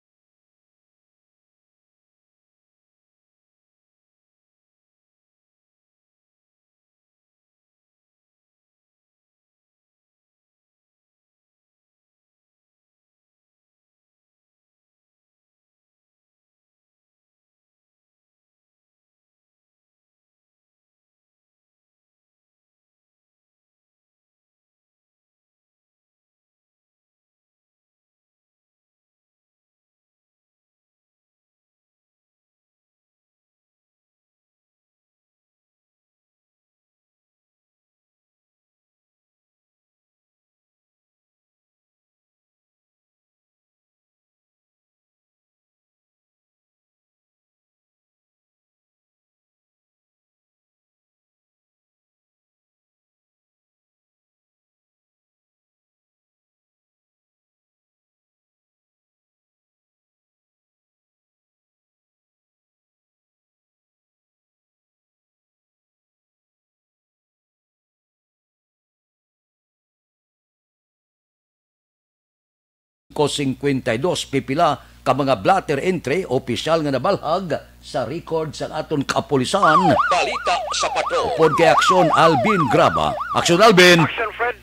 ko 52 pipila ka mga blatter entry opisyal nga nabalhag sa record sa aton kapulisan. Balita sa pato. Upod kay Aksyon Alvin Graba. Aksyon Alvin. Aksyon Fred,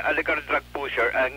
aligar drug pusher ang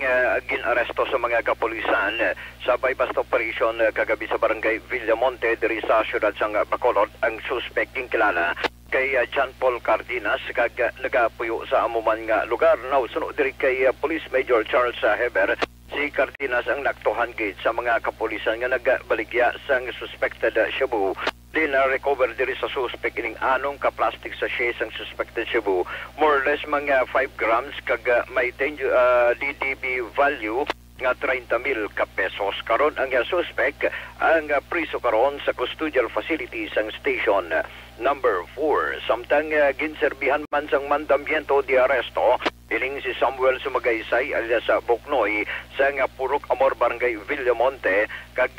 gin-aresto sa mga kapulisan sa bypass operation kagabi sa barangay Villamonte diri sa siyudad sang Bacolod. Ang suspect kilala kay John Paul Cardenas kag nagapuyo sa amuman nga lugar. Now sunod diri kay Police Major Charles Heber. Si Cardenas ang naktuhan gate sa mga kapulisan nga nagbaligya sang suspected shabu. Din recover diri sa suspect ining anong ka-plastic sachet sang suspected shabu. More or less mga 5 grams kag may DDB value nga 30,000 ka pesos. Karon ang suspect ang priso karon sa custodial facilities sang station number 4. Samtang ginserbihan man sang mandamiento di aresto ining si Samuel Sumagaysay alias Boknoy sa Purok Amor Barangay Villamonte kag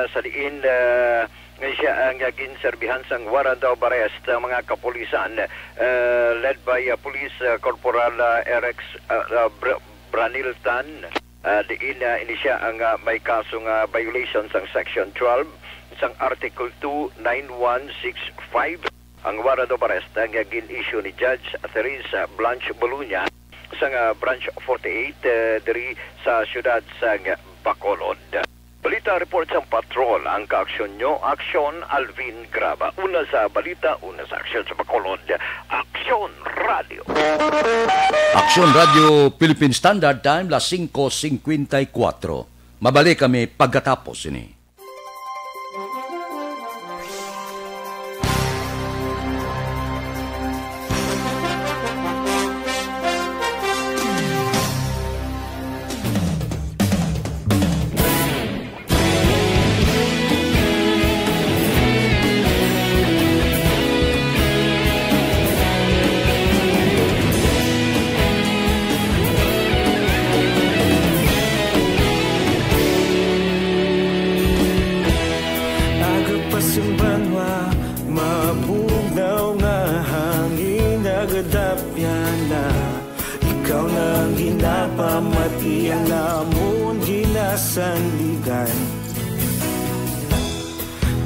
sa diin nga siya ang ginserbihan sang warrant of arrest sa mga kapulisan led by Police Corporal Eric Braniltan. Diin ini siya ang may kasong violation sang Section 12 sang Article 29165. Ang warrant of arrest ang gin-issue ni Judge Teresa Blanche Boluña sa Branch 48 diri sa siyudad sa Bacolod. Balita report sa patrol ang kaaksyon nyo, Aksyon Alvin Graba. Una sa balita, una sa aksyon sa Bacolod, Aksyon Radio. Aksyon Radio Philippine Standard Time, las 5:54. Mabalik kami pagkatapos ini.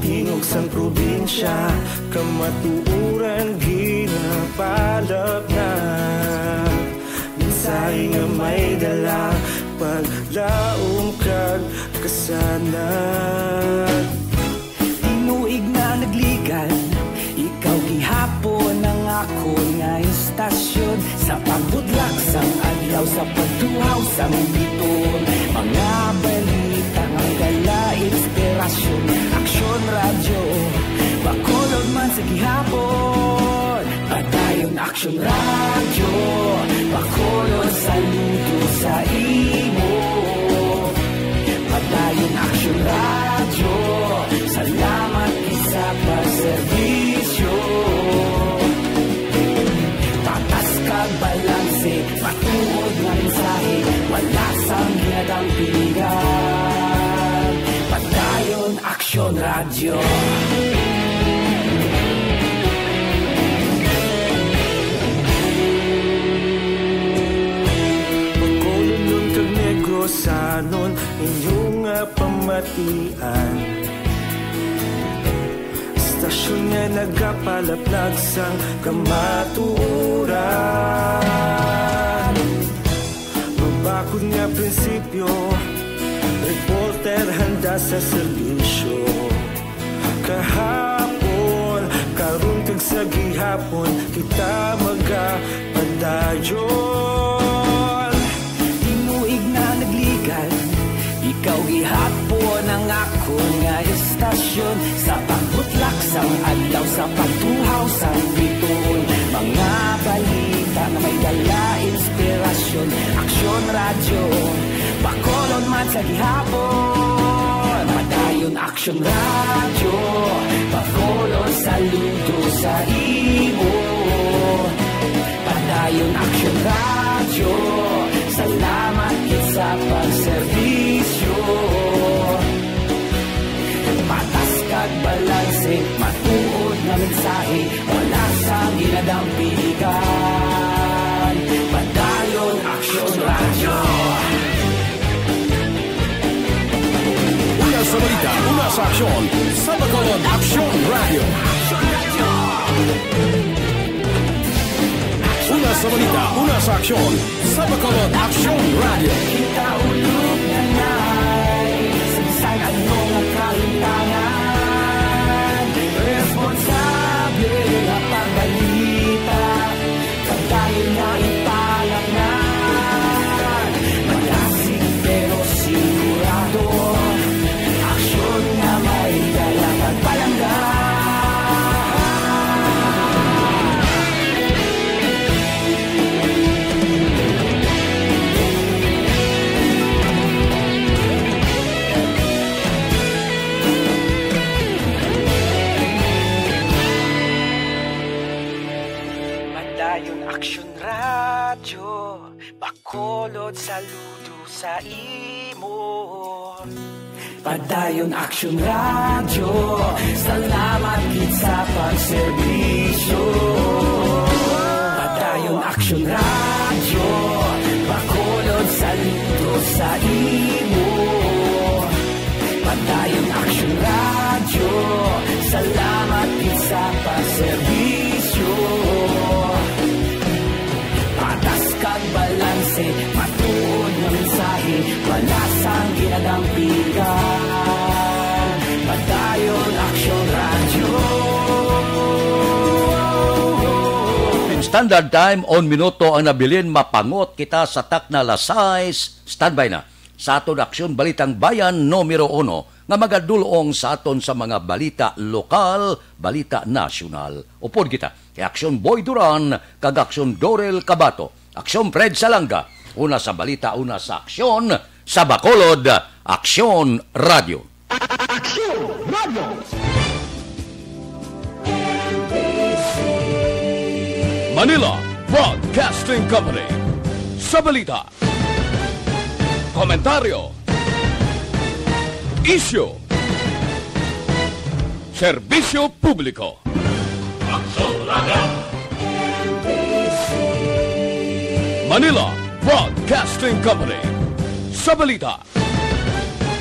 Tingog sang probinsya, kamatuuran ginapalap na. Minsay nga may dala, paglaom kag kasanag. Tinuig na nagligan, ikaw gihapon ang ako nga istasyon. Sa pagbudlak sang adlaw, sa pagtuhaw sang biton. Mga balita ang dala, inspirasyon. Aksyon Radio, Bacolod man sa gihapon. Padayon Action Radio, Bacolod saludo sa imo. Padayon Action Radio, salamat isa pa serbisyo. Patas kag balanse, matuod nga mensahe, wala sang ginadang piligan. Padayon Action Radio. Sanon inyong pamatian, stasyon nga nagapalaplag sang kamatuuran. Mabakod nga prinsipyo, reporter handa sa serbisyo. Kahapon, karong kag sa gihapon, kita magapadayon. Tinuig na nagligan, ikaw gihapon ang ako nga istasyon. Sa pagbutlak sang adlaw, sa pagtuhaw sang bituon, mga balita na may dala inspirasyon. Aksyon Radio, Bacolod man sa gihapon. Padayon Action Radio, Bacolod saludo sa imo. Padayon Action Radio, salamat sa pagserbisyo. Patas kag balanse, matuod na mensahe, wala sa ginadang piligan. Padayon Action Radio. Una sa balita, una sa aksyon, sa Bacolod Action Radio. Una sa balita, una sa aksyon, sa Bacolod Action Radio. Kita ulog na na'y sagsang anong nakalintangan. Responsable na pagbalita, pagdayon na ipalaknan. Malasig pero sigurado, aksyon na may dalang pagpalanggan. Action Radio, Bacolod saludo sa imo. Padayon Action Radio, salamat gid sa pagserbisyo. Padayon Action Radio, Bacolod saludo sa imo. Padayon Action Radio, salamat gid sa pagserbisyo. Patas kag balanse, matuod na mensahe, wala sang ginadampigan. Padayon Action Radio. Standard time on minuto ang nabilin, mapangot kita sa takna lasais. Standby na sa aton aksyon balitang bayan numero 1 nga magadulong sa aton sa mga balita lokal, balita nasyonal. Upod kita kay Aksyon Boy Duran kag Aksyon Dorel Cabato, Aksyon Fred Salanga, una sa balita, una sa aksyon sa Bacolod Aksyon Radio. Aksyon Radio. Manila Broadcasting Company. Sa balita, komentaryo, issue, serbisyo publiko. Manila Broadcasting Company. Sa balita,